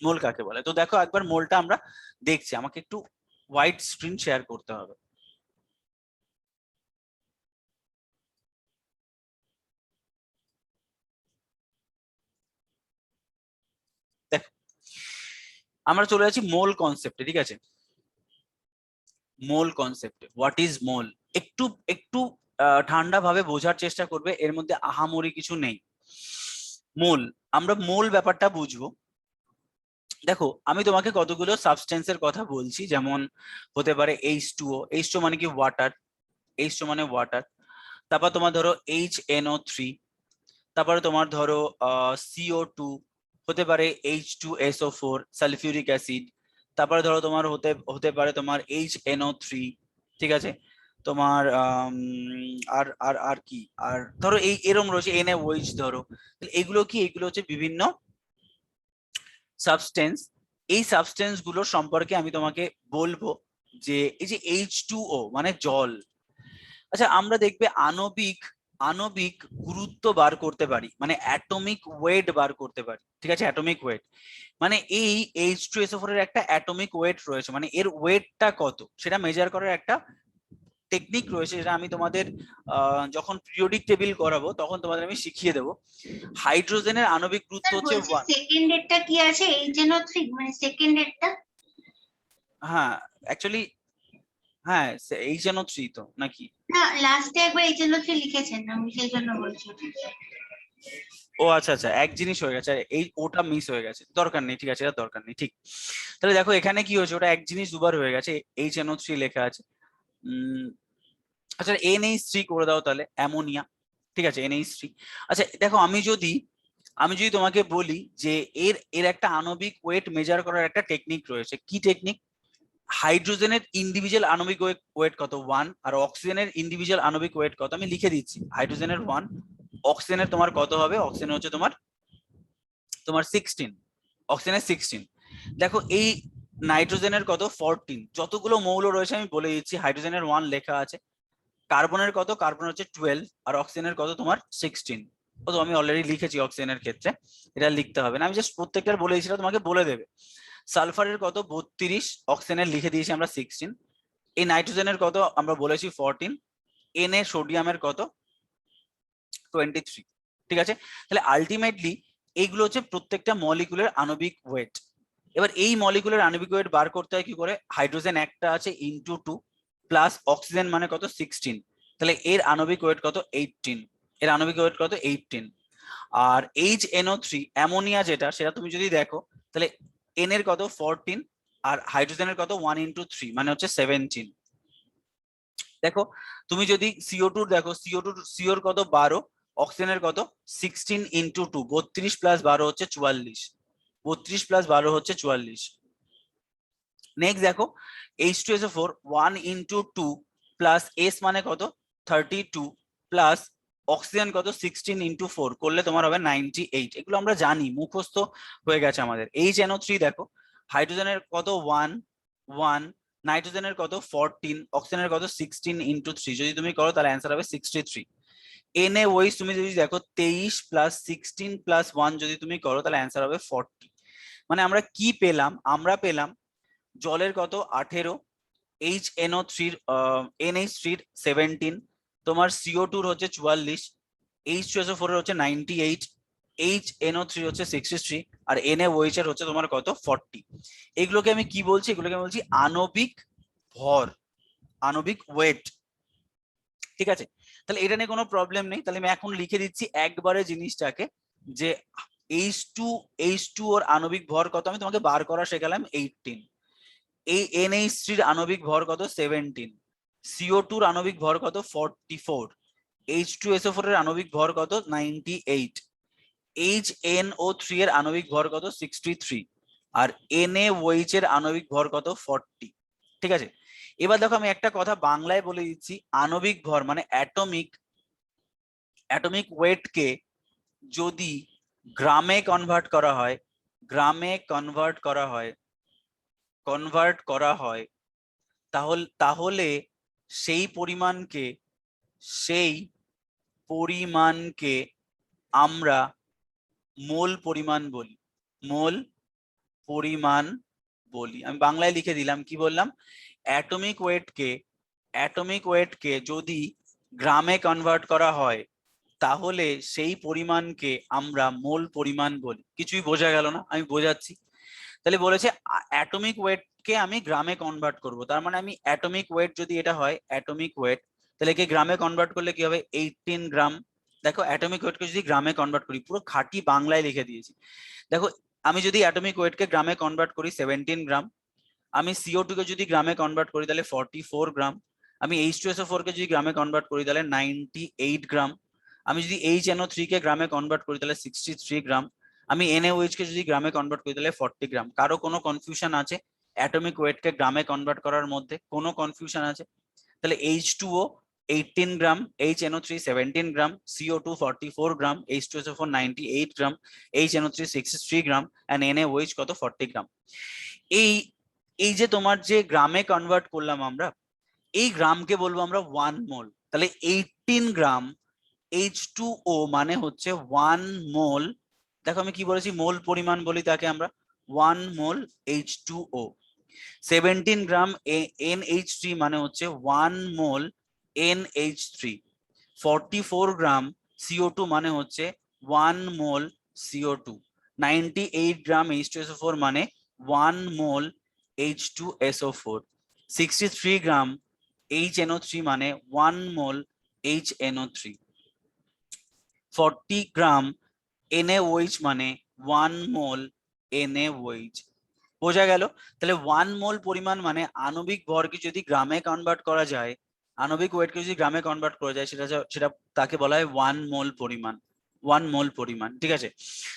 মোল কাকে বলে। তো দেখো একবার মোলটা আমরা দেখছি, আমাকে একটু হোয়াইট স্ক্রিন শেয়ার করতে হবে। দেখো আমরা চলে যাচ্ছি মোল কনসেপ্টে, ঠিক আছে? মোল কনসেপ্টে, হোয়াট ইজ মোল, একটু একটু ঠান্ডা ভাবে বোঝার চেষ্টা করবে, এর মধ্যে আহামরি কিছু নেই। মোল, আমরা মোল ব্যাপারটা বুঝবো। দেখো আমি তোমাকে কতগুলো সাবস্টেন্সের কথা বলছি, যেমন হতে পারে H2O, H2O মানে কি ওয়াটার, H2O মানে ওয়াটার। তারপর তোমার ধরো HNO3, তারপরে তোমার ধরো CO2, হতে পারে H2SO4 সালফিউরিক অ্যাসিড, তারপরে ধরো তোমার হতে হতে পারে তোমার HNO3, ঠিক আছে? তোমার আর আর আর কি, আর ধরো এই এরম রয়েছে NaOH ধরো। এগুলো কি, এগুলো হচ্ছে বিভিন্ন সাবস্টেন্স। এই সাবস্টেন্স গুলোর সম্পর্কে আমি তোমাকে বলবো যে এই যে H2O মানে জল। আচ্ছা আমরা দেখবে আণবিক, আণবিক গুরুত্ব বার করতে পারি, মানে অ্যাটমিক ওয়েট বার করতে পারি, ঠিক আছে? অ্যাটমিক ওয়েট মানে এই H2SO4 এর একটা অ্যাটমিক ওয়েট রয়েছে, মানে এর ওয়েটটা কত সেটা মেজার করার একটা টেকনিক রয়েছে, যেটা আমি তোমাদের যখন পিরিয়ডিক টেবিল করাবো তখন তোমাদের আমি শিখিয়ে দেবো। হাইড্রোজেনের আণবিক গুরুত্ব হচ্ছে বলছি সেকেন্ড ডেটটা কি আছে HNO3 মানে সেকেন্ড ডেটটা? হ্যাঁ অ্যাকচুয়ালি হ্যাঁ HNO3 তো নাকি? না লাস্টে একবার HNO3 লিখেছেন, আমি সেই জন্য বলছি। ও আচ্ছা আচ্ছা, এক জিনিস হয়ে গেছে, এই ওটা মিস হয়ে গেছে, দরকার নেই, ঠিক আছে, এটা দরকার নেই, ঠিক। তাহলে দেখো এখানে কি হয়েছে, ওটা এক জিনিস দুবার হয়ে গেছে, HNO3 লেখা আছে। আচ্ছা NH3 করে দাও তাহলে, অ্যামোনিয়া, ঠিক আছে NH3। আচ্ছা দেখো আমি যদি তোমাকে বলি যে এর এর একটা আণবিক ওয়েট মেজার করার একটা টেকনিক রয়েছে, কি টেকনিক? হাইড্রোজেনের ইন্ডিভিজুয়াল আণবিক ওয়েট কত 1, আর অক্সিজেনের ইন্ডিভিজুয়াল আণবিক ওয়েট কত, আমি লিখে দিচ্ছি। হাইড্রোজেনের 1, অক্সিজেনের তোমার কত হবে, অক্সিজেন হচ্ছে তোমার তোমার 16, অক্সিজেনের 16। দেখো এই নাইট্রোজেনের কত 14, যতগুলো মৌল রয়েছে আমি বলে দিচ্ছি। হাইড্রোজেনের 1 লেখা আছে, কার্বনের কত, কার্বন হচ্ছে 12, আর অক্সিজেনের কত তোমার 16। ও তো আমি অলরেডি লিখেছি অক্সিজেনের ক্ষেত্রে, এটা লিখতে হবে না, আমি জাস্ট প্রত্যেকটার বলে দিয়েছি, তোমাকে বলে দেবে। সালফারের কত 32, অক্সিজেনের লিখে দিয়েছি আমরা 16। এই নাইট্রোজেনের কত আমরা বলেছি 14, এন এ সোডিয়ামের কত 23, ঠিক আছে? তাহলে আলটিমেটলি এইগুলো হচ্ছে প্রত্যেকটা মলিকুলের আণবিক ওয়েট। এবার এই মলিকুলের আণবিক ওয়েট বার করতে হয় কি করে? হাইড্রোজেন একটা আছে ইন্টু 2 প্লাস অক্সিজেন মানে কত 16, তাহলে এর আণবিক ওয়েট কত 18, এর আণবিক ওয়েট কত 18। আর HNO3 অ্যামোনিয়া যেটা, সেটা তুমি যদি দেখো তাহলে এন এর কত 14 আর হাইড্রোজেনের কত 1 ইন্টু 3 মানে হচ্ছে 17। দেখো তুমি যদি CO2 দেখো, CO2 কত 12, অক্সিজেনের কত 16 ইন্টু 2, 32 প্লাস 12 হচ্ছে 44, 32 প্লাস 12 হচ্ছে 44। নেক্সট দেখো H2SO4 1 ইন্টু 2 প্লাস S মানে কত 32 প্লাস অক্সিজেন কত 16 ইন্টু 4 করলে তোমার হবে 98। এগুলো আমরা জানি, মুখস্থ হয়ে গেছে আমাদের। HNO3 দেখো, হাইড্রোজেনের কত 1 1, নাইট্রোজেনের কত 14, অক্সিজেনের কত 16 ইন্টু 3, যদি তুমি করো তাহলে অ্যান্সার হবে 63। NaOH তুমি যদি দেখো 23 প্লাস 16 প্লাস 1 যদি তুমি করো তাহলে অ্যান্সার হবে 40। মানে আমরা কি পেলাম? আমরা পেলাম জলের কত 18, HNO3 NH3 17, তোমার CO2 হচ্ছে 44, H2SO4 এর হচ্ছে 98, HNO3 হচ্ছে 63, আর NaOH এর হচ্ছে তোমার কত 40। এগুলোকে আমি কি বলছি? এগুলোকে আমি বলছি আণবিক ভর, আণবিক ওয়েট, ঠিক আছে? তাহলে এটা নিয়ে কোনো প্রবলেম নেই। তাহলে আমি এখন লিখে দিচ্ছি একবারে জিনিসটাকে, যে H2 ওর আণবিক ভর কত আমি তোমাকে বার করা শেখালাম 18, এই NH3 আণবিক ভর কত 17, CO2 এর আণবিক ভর কত 44, H2SO4 এর আণবিক ভর কত 98, HNO3 এর আণবিক ভর কত 63 আর NaOH এর আণবিক ভর কত 40। ঠিক আছে, এবার দেখো আমি একটা কথা বাংলায় বলে দিচ্ছি, আণবিক ভর মানে অ্যাটমিক ওয়েট কে যদি গ্রামে কনভার্ট করা হয়, তাহলে সেই পরিমাণকে আমরা মোল পরিমাণ বলি। আমি বাংলায় লিখে দিলাম, কি বললাম, অ্যাটমিক ওয়েটকে যদি গ্রামে কনভার্ট করা হয় তাহলে সেই পরিমাণকে আমরা মোল পরিমাণ বলি। কিছুই বোঝা গেল না, আমি বোঝাচ্ছি। তাহলে বলেছে অ্যাটমিক ওয়েটকে আমি গ্রামে কনভার্ট করব, তার মানে আমি অ্যাটমিক ওয়েট যদি এটা হয় অ্যাটমিক ওয়েট, তাহলে কি গ্রামে কনভার্ট করলে কি হবে 18 গ্রাম। দেখো অ্যাটমিক ওয়েটকে যদি গ্রামে কনভার্ট করি, পুরো খাঁটি বাংলায় লিখে দিয়েছি। দেখো আমি যদি অ্যাটমিক ওয়েটকে গ্রামে কনভার্ট করি 17 গ্রাম, আমি CO2 কে যদি গ্রামে কনভার্ট করি তাহলে 44 গ্রাম, আমি H2SO4 কে যদি গ্রামে কনভার্ট করি তাহলে 98 গ্রাম, আমি যদি HNO3 কে গ্রামে কনভার্ট করি তাহলে 63 গ্রাম, আমি NaOH কে যদি গ্রামে কনভার্ট করি তাহলে 40 গ্রাম। কারো কোনো কনফিউশন আছে অ্যাটমিক ওয়েটকে গ্রামে কনভার্ট করার মধ্যে? কোনো কনফিউশন আছে? তাহলে H2O 18 gram, HNO3 17 gram, CO2 44 gram, H2SO4 98 gram, HNO3 63 gram and NaOH কত 40 গ্রাম। এই যে তোমার যে গ্রামে কনভার্ট করলাম আমরা, এই গ্রামকে বলবো আমরা 1 মোল। তাহলে 18 গ্রাম H2O মানে হচ্ছে 1 মোল। দেখো আমি কি বলেছি, মোল পরিমাণ বলি তাকে আমরা, 1 মোল H2O। 17 গ্রাম NH3 মানে হচ্ছে 1 মোল NH3। 44 গ্রাম CO2 মানে হচ্ছে 1 মোল CO2। 98 গ্রাম H2SO4 মানে 1 মোল H2SO4। 63 গ্রাম HNO3 মানে 1 মোল HNO3। 40 গ্রাম NaOH মানে 1 মোল NaOH। বোঝা গেল? তাহলে 1 মোল পরিমাণ মানে আণবিক ভরকে যদি গ্রামে কনভার্ট করা যায়, আণবিক ওয়েটকে যদি গ্রামে কনভার্ট করা যায়, সেটা তাকে বলা হয় 1 মোল পরিমাণ। 1 মোল পরিমাণ, ঠিক আছে?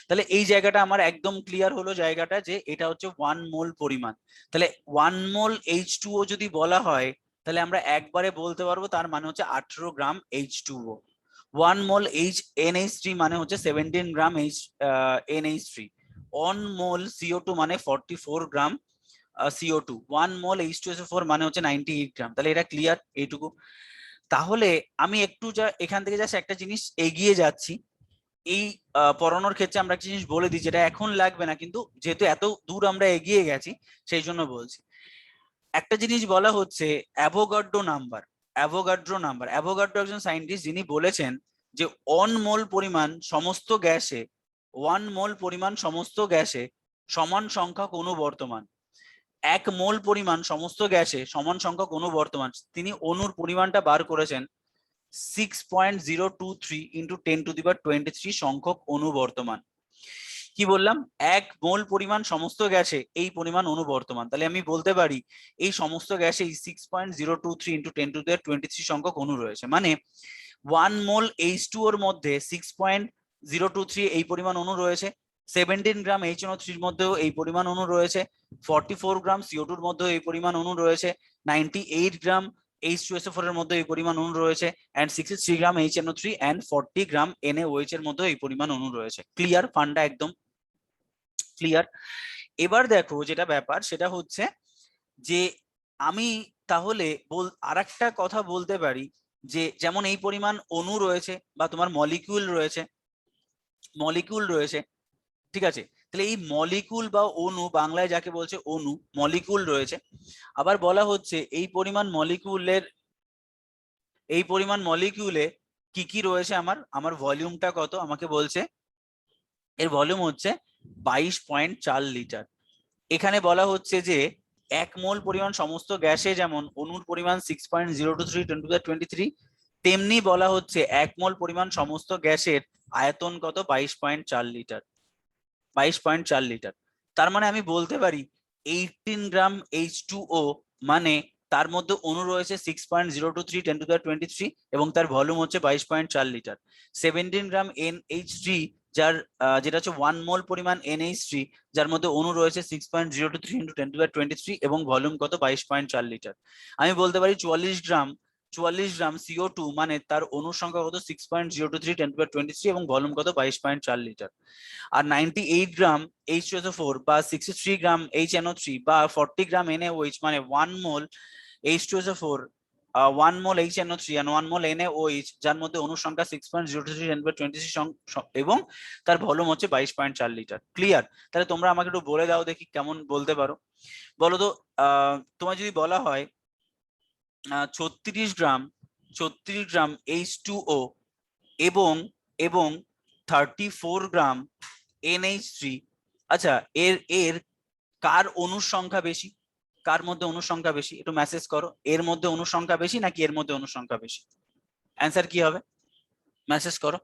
তাহলে এই জায়গাটা আমার একদম ক্লিয়ার হলো, জায়গাটা যে এটা হচ্ছে 1 মোল পরিমাণ। তাহলে 1 মোল H2O যদি বলা হয় তাহলে আমরা একবারে বলতে পারবো তার মানে হচ্ছে 18 গ্রাম H2O। 1 মোল NH3 মানে হচ্ছে 17 গ্রাম NH3। 1 মোল CO2 মানে 44 গ্রাম CO2। 1 মোল H2SO4 মানে হচ্ছে 98 গ্রাম। তাহলে এটা ক্লিয়ার এইটুকু। তাহলে আমি একটু এখান থেকে জাস্ট একটা জিনিস এগিয়ে যাচ্ছি, এই পড়ানোর ক্ষেত্রে আমরা একটা জিনিস বলে দিই যেটা এখন লাগবে না, কিন্তু যেহেতু এত দূর আমরা এগিয়ে গেছি সেই জন্য বলছি। একটা জিনিস বলা হচ্ছে অ্যাভোগাড্রো নাম্বার। অ্যাভোগাড্রো একজন সায়েন্টিস্ট, যিনি বলেছেন যে 1 মোল পরিমাণ সমস্ত গ্যাসে সমান সংখ্যক অণু বর্তমান। 1 মোল পরিমাণ সমস্ত গ্যাসে সমান সংখ্যক অণু বর্তমান। তিনি অণুর পরিমাণটা বার করেছেন 6.023 × 10⁻23 সংখ্যক অণু বর্তমান। কি বললাম? 1 মোল পরিমাণ সমস্ত গ্যাসে এই পরিমাণ অণু বর্তমান। তাহলে আমি বলতে পারি এই সমস্ত গ্যাসে 6.023 × 10⁻23 সংখ্যক অণু রয়েছে। মানে 1 মোল H2O এর মধ্যে 6.023 এই পরিমাণ অণু রয়েছে। 17 গ্রাম HNO3 এর মধ্যেও এই পরিমাণ অণু রয়েছে। 44 গ্রাম CO2 এর মধ্যেও এই পরিমাণ অণু রয়েছে। 98 গ্রাম H2SO4 এর মধ্যে এই পরিমাণ অণু রয়েছে, and 63 gram HNO3 and 40 gram NaOH এর মধ্যে এই পরিমাণ অণু রয়েছে। ক্লিয়ার? ফান্ডা একদম ক্লিয়ার। এবার দেখো যেটা ব্যাপার সেটা হচ্ছে যে আমি তাহলে আরেকটা কথা বলতে পারি যে যেমন এই পরিমাণ অণু রয়েছে বা তোমার মলিকিউল রয়েছে, ঠিক আছে? তাহলে এই মলিকিউল বা অণু, বাংলায় যাকে বলছে অণু, মলিকিউল রয়েছে। আবার বলা হচ্ছে এই পরিমাণ মলিকিউলে কি কি রয়েছে, আমার ভলিউমটা কত আমাকে বলছে, এর ভলিউম হচ্ছে 22.4 লিটার। এখানে বলা হচ্ছে যে 1 মোল পরিমাণ সমস্ত গ্যাসে যেমন অণুর পরিমাণ 6.023 × 10⁻23, তেমনি বলা হচ্ছে 1 মোল পরিমাণ সমস্ত গ্যাসের আয়তন কত 22.4 লিটার। 22.4 লিটার। তার মানে আমি বলতে পারি 18 গ্রাম H2O মানে তার মধ্যে অণু রয়েছে 6.023 × 10⁻23 এবং তার ভলিউম হচ্ছে 22.4 লিটার। 17 গ্রাম NH3 যার যেটা হচ্ছে 1 মোল পরিমাণ NH3, যার মধ্যে অণু রয়েছে 6.023 × 10⁻23 এবং ভলিউম কত 22.4 লিটার। আমি বলতে পারি 44 গ্রাম CO2 মানে তার অণুর সংখ্যা কত 6.023 × 10⁻23 এবং ভলিউম কত 22.4 লিটার। আর 98 গ্রাম H2SO4 বা 63 গ্রাম HNO3 বা 40 গ্রাম NaOH মানে 1 মোল H2SO4, 1 mole HNO3 and 1 mole NaOH, যার মধ্যে অণুর সংখ্যা 6.023 × 10⁻23 এবং তার ভলিউম হচ্ছে 22.4 লিটার। ক্লিয়ার? তাহলে তোমরা আমাকে একটু বলে দাও দেখি কেমন বলতে পারো। বলো তো তোমার যদি বলা হয় 36 গ্রাম H2O এবং 34 গ্রাম NH3, আচ্ছা এর কার অণুর সংখ্যা বেশি, কার মধ্যে অণুর সংখ্যা বেশি, একটু মেসেজ করো। এর মধ্যে অণুর সংখ্যা বেশি নাকি এর মধ্যে অণুর সংখ্যা বেশি? অ্যান্সার কি হবে? মেসেজ করো।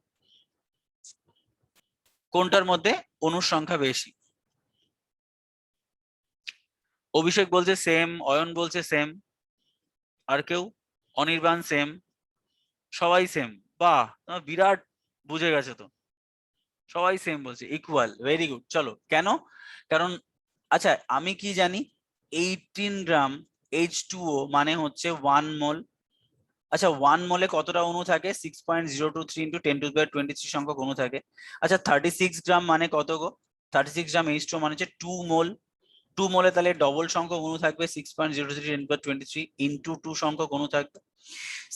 কোনটার মধ্যে অণুর সংখ্যা বেশি? অভিষেক বলছে সেম, অয়ন বলছে সেম, আর কেউ? অনির্বাণ সেম, সবাই সেম। বাহ, তোমার বিরাট বুঝে গেছে তো, সবাই সেম বলছে, ইকুয়াল, ভেরি গুড। চলো, কেন? কারণ আচ্ছা আমি কি জানি 18 গ্রাম H2O মানে হচ্ছে 1 মোল। আচ্ছা 1 মোলে কতটা অণু থাকে? 6.023 × 10⁻23 সংখ্যক অণু থাকে। আচ্ছা 36 গ্রাম মানে কত গো? 36 গ্রাম H2O মানে হচ্ছে 2 মোল। 2 মোলে তাহলে ডবল সংখ্যক অণু থাকবে 6.023 × 10⁻23 ইন্টু 2 সংখ্যক অণু থাকবে।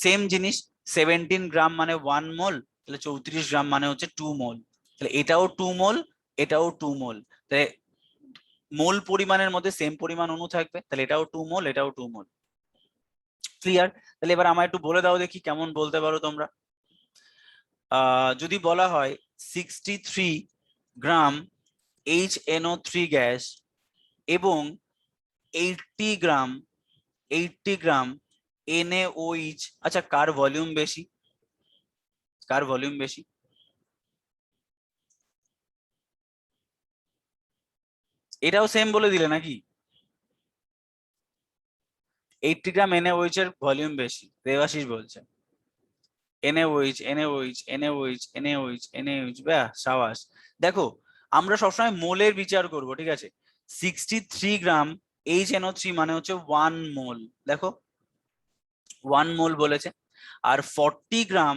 সেম জিনিস 17 গ্রাম মানে 1 মোল, তাহলে 34 গ্রাম মানে হচ্ছে 2 মোল। তাহলে এটাও 2 মোল, এটাও 2 মোল, তাহলে মোল পরিমাণের মধ্যে সেম পরিমাণ অণু থাকবে, তাহলে এটাও 2 মোল, এটাও 2 মোল। ক্লিয়ার? তাহলে এবার আমায় একটু বলে দাও দেখি কেমন বলতে পারো তোমরা। যদি বলা হয় 63 গ্রাম HNO3 গ্যাস এবং 80 গ্রাম NaOH, আচ্ছা কার ভলিউম বেশি, কার ভলিউম বেশি? এটাও সেম বলে দিলে নাকি? 80 গ্রাম NaOH এর ভলিউম বেশি, দেবাশিস বলছে। NaOH, ব্যাস, সাবাস। দেখো আমরা সবসময় মোলের বিচার করব, ঠিক আছে? 63 গ্রাম HNO3 মানে হচ্ছে 1 মোল, দেখো 1 মোল বলেছে। আর 40 গ্রাম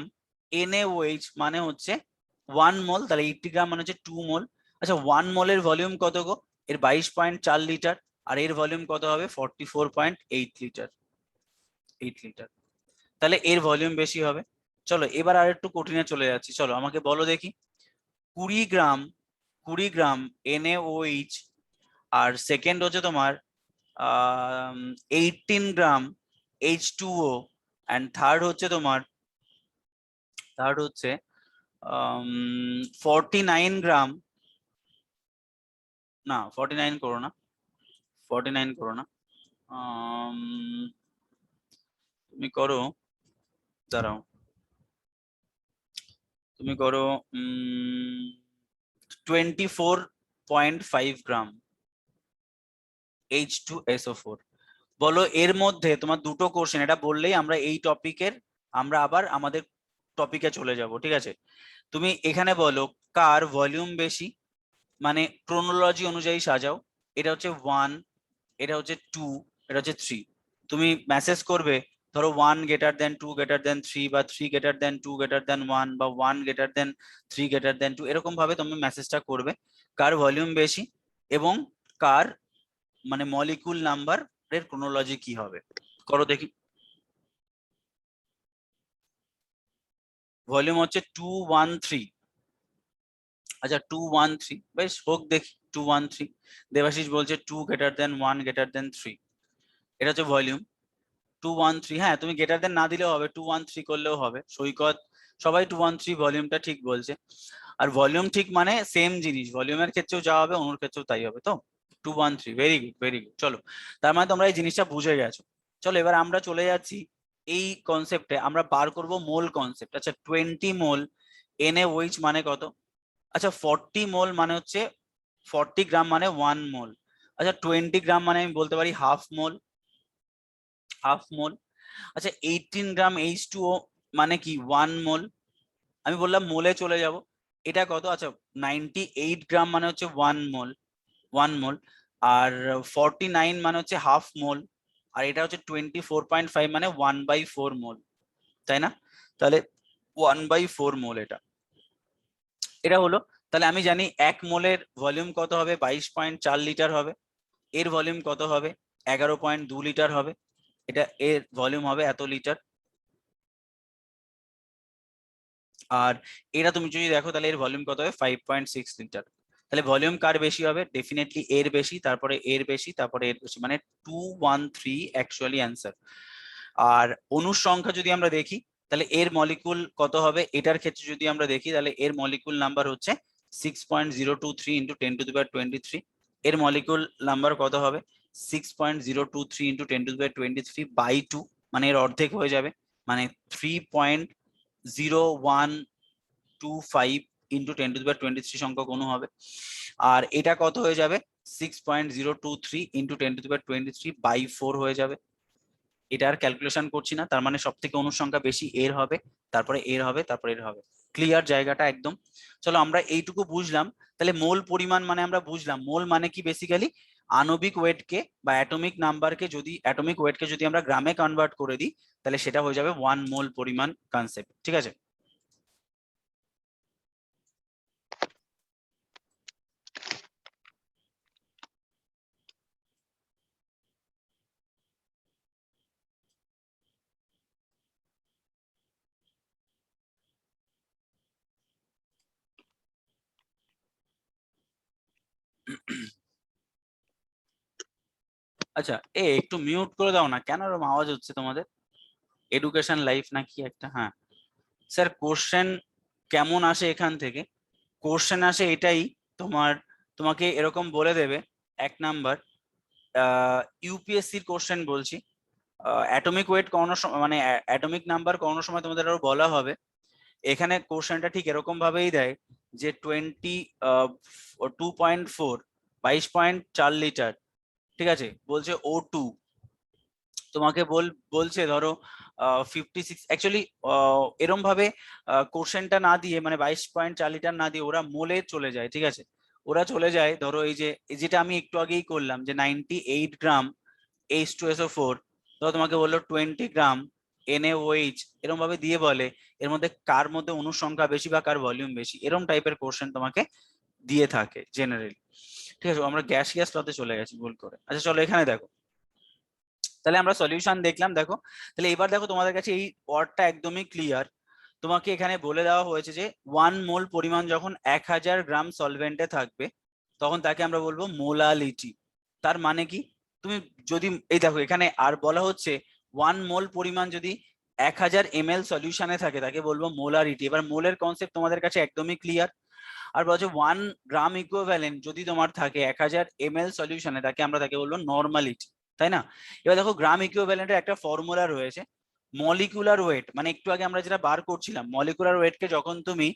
NaOH মানে হচ্ছে 1 মোল, তাহলে 80 গ্রাম মানে হচ্ছে 2 মোল। আচ্ছা 1 মোলের ভলিউম কত গো? এর 22.4 লিটার, আর এর ভলিউম কত হবে? 44.8 লিটার, 8 লিটার। তাহলে এর ভলিউম বেশি হবে। চলো এবার আর একটু কঠিনে চলে যাচ্ছি, চলো আমাকে বলো দেখি 20 গ্রাম NaOH, আর সেকেন্ড হচ্ছে তোমার 18 গ্রাম H2O, অ্যান্ড থার্ড হচ্ছে 49 গ্রাম, না 49 করো না, 49 করো না, তুমি করো, দাঁড়াও, তুমি করো 24.5 গ্রাম H2SO4। বলো এর মধ্যে তোমার দুটো কোশ্চেন, এটা বললেই আমরা এই টপিকের আমরা আবার আমাদের টপিকে চলে যাব, ঠিক আছে? তুমি এখানে বলো কার ভলিউম বেশি, মানে ক্রোনোলজি অনুযায়ী সাজাও। এটা হচ্ছে 1, এটা হচ্ছে 2, এটা হচ্ছে 3। তুমি মেসেজ করবে ধরো 1 গ্রেটার দেন 2 গ্রেটার দেন 3, বা 3 গ্রেটার দেন 2 গ্রেটার দেন 1, বা 1 গ্রেটার দেন 3 গ্রেটার দেন 2, এরকম ভাবে তুমি মেসেজটা করবে কার ভলিউম বেশি এবং কার মানে মলিকুল নাম্বার এর ক্রোনোলজি কি হবে। করো দেখি। ভলিউম হচ্ছে 213। আচ্ছা 213, বেশ হোক দেখি 213। দেবাশিস বলছে 2 গ্রেটার দেন 1 গ্রেটার দেন 3, এটা হচ্ছে ভলিউম 213। হ্যাঁ তুমি গ্রেটার দেন না দিলেও হবে, 213 করলেও হবে। সৈকত, সবাই 213 ভলিউমটা ঠিক বলছে। আর ভলিউম ঠিক মানে সেম জিনিস, ভলিউমের ক্ষেত্রেও যা হবে অণুর ক্ষেত্রেও তাই হবে। তো 213, ভেরি গুড, ভেরি গুড। চলো তার মানে তোমরা এই জিনিসটা বুঝে গেছো। চলো এবার আমরা চলে যাচ্ছি এই কনসেপ্টে, আমরা বার করব মোল কনসেপ্ট। আচ্ছা 20 মোল NaOH মানে কত? আচ্ছা 40 মোল মানে হচ্ছে 40 গ্রাম মানে 1 মোল। আচ্ছা 20 গ্রাম মানে আমি বলতে পারি হাফ মোল, হাফ মোল। আচ্ছা 18 গ্রাম H2O মানে কি 1 মোল, আমি বললাম মোলে চলে যাব। এটা কত? আচ্ছা 98 গ্রাম মানে হচ্ছে 1 মোল, আর 49 মানে হচ্ছে হাফ মোল, আর এটা হচ্ছে 24.5 মানে 1/4 মোল, তাই না? তাহলে 1/4 মোল এটা এটা হলো। তাহলে আমি জানি 1 মোলের ভলিউম কত হবে, 22.4 লিটার হবে। এর ভলিউম কত হবে, 11.2 লিটার হবে। এটা এর ভলিউম হবে এত লিটার। আর এটা তুমি যদি দেখো তাহলে এর ভলিউম কত হবে, 5.6 লিটার। তাহলে ভলিউম কার বেশি হবে? ডেফিনেটলি এর বেশি, তারপরে এর বেশি, তারপরে এর বেশি, মানে 213 অ্যাকচুয়ালি অ্যান্সার। আর অণুর সংখ্যা যদি আমরা দেখি তাহলে এর মলিকুল কত হবে, এটার ক্ষেত্রে যদি আমরা দেখি তাহলে এর মলিকুল নাম্বার হচ্ছে 6.023 ইন্টু 10⁻23। এর মলিকুল নাম্বার কত হবে, 6.023 ইন্টু 10⁻23 বাই 2, মানে এর অর্ধেক হয়ে যাবে, মানে 3.0125 ইন্টু 10⁻23 সংখ্যক অণু হবে। আর এটা কত হয়ে যাবে, 6.023 ইন্টু 10⁻23 বাই 4 হয়ে যাবে। এটা আর ক্যালকুলেশন করছি না, তার মানে সব থেকে অণুর সংখ্যা বেশি এর হবে, তারপরে এর হবে, তারপরে এর হবে। ক্লিয়ার জায়গাটা একদম? চলো আমরা এইটুকু বুঝলাম। তাহলে মোল পরিমাণ মানে আমরা বুঝলাম, মোল মানে কি বেসিক্যালি আণবিক ওয়েটকে বা অ্যাটমিক নাম্বারকে, যদি অ্যাটমিক ওয়েটকে যদি আমরা গ্রামে কনভার্ট করে দিই তাহলে সেটা হয়ে যাবে 1 মোল পরিমাণ কনসেপ্ট। ঠিক আছে? আচ্ছা একটু মিউট করে দাও না, কেন এরকম আওয়াজ হচ্ছে তোমাদের? এডুকেশন লাইফ নাকি একটা? হ্যাঁ স্যার, কোশ্চেন কেমন আসে এখান থেকে? কোশ্চেন আসে এটাই, তোমার তোমাকে এরকম বলে দেবে, 1 নাম্বার ইউপিএসসির কোশ্চেন বলছি, অ্যাটমিক ওয়েট করানোর সময় মানে অ্যাটমিক নাম্বার করানোর সময় তোমাদের আরো বলা হবে। এখানে কোশ্চেনটা ঠিক এরকম ভাবেই দেয় যে 2.4 22.4 লিটার, ঠিক আছে, বলছে O2, তোমাকে বলছে ধরো 56, অ্যাকচুয়ালি এরম ভাবে কোশ্চেনটা না দিয়ে, মানে 22.4 লিটার না দিয়ে ওরা মোলে চলে যায়, ঠিক আছে? ওরা চলে যায় ধরো যেটা আমি একটু আগেই করলাম, যে 98 গ্রাম H2SO4, ধরো তোমাকে বললো 20 গ্রাম NaOH, এরম ভাবে দিয়ে বলে এর মধ্যে কার মধ্যে অণুর সংখ্যা বেশি বা কার ভলিউম বেশি, এরম টাইপের কোশ্চেন তোমাকে দিয়ে থাকে জেনারেলি। ঠিক আছে, আমরা গ্যাসিয়াস লতে চলে গেছি ভুল করে। আচ্ছা চলো এখানে দেখো, তাহলে আমরা সলিউশন দেখলাম। দেখো তাহলে এবার দেখো তোমাদের কাছে এই ওয়ার্ডটা একদমই ক্লিয়ার। তোমাকে এখানে বলে দেওয়া হয়েছে যে 1 মোল পরিমাণ যখন 1000 গ্রাম সলভেন্টে থাকবে তখন তাকে আমরা বলবো মোলালিটি। তার মানে কি, তুমি যদি এই দেখো এখানে আর বলা হচ্ছে 1 মোল পরিমাণ যদি 1000 ml সলিউশনে থাকে তাকে বলবো মোলারিটি। এবার মোলের কনসেপ্ট তোমাদের কাছে একদমই ক্লিয়ার। আর বলছে 1 গ্রাম ইকুইভ্যালেন্ট যদি তোমার থাকে 1000 ml সলিউশনে, তাকে বলবো নর্মালিটি, তাই না? এবার দেখো গ্রাম ইকুইভ্যালেন্টের একটা ফর্মুলা রয়েছে, মলিকুলার ওয়েট, মানে একটু আগে আমরা যেটা বার করছিলাম, মলিকুলার ওয়েটকে যখন তুমি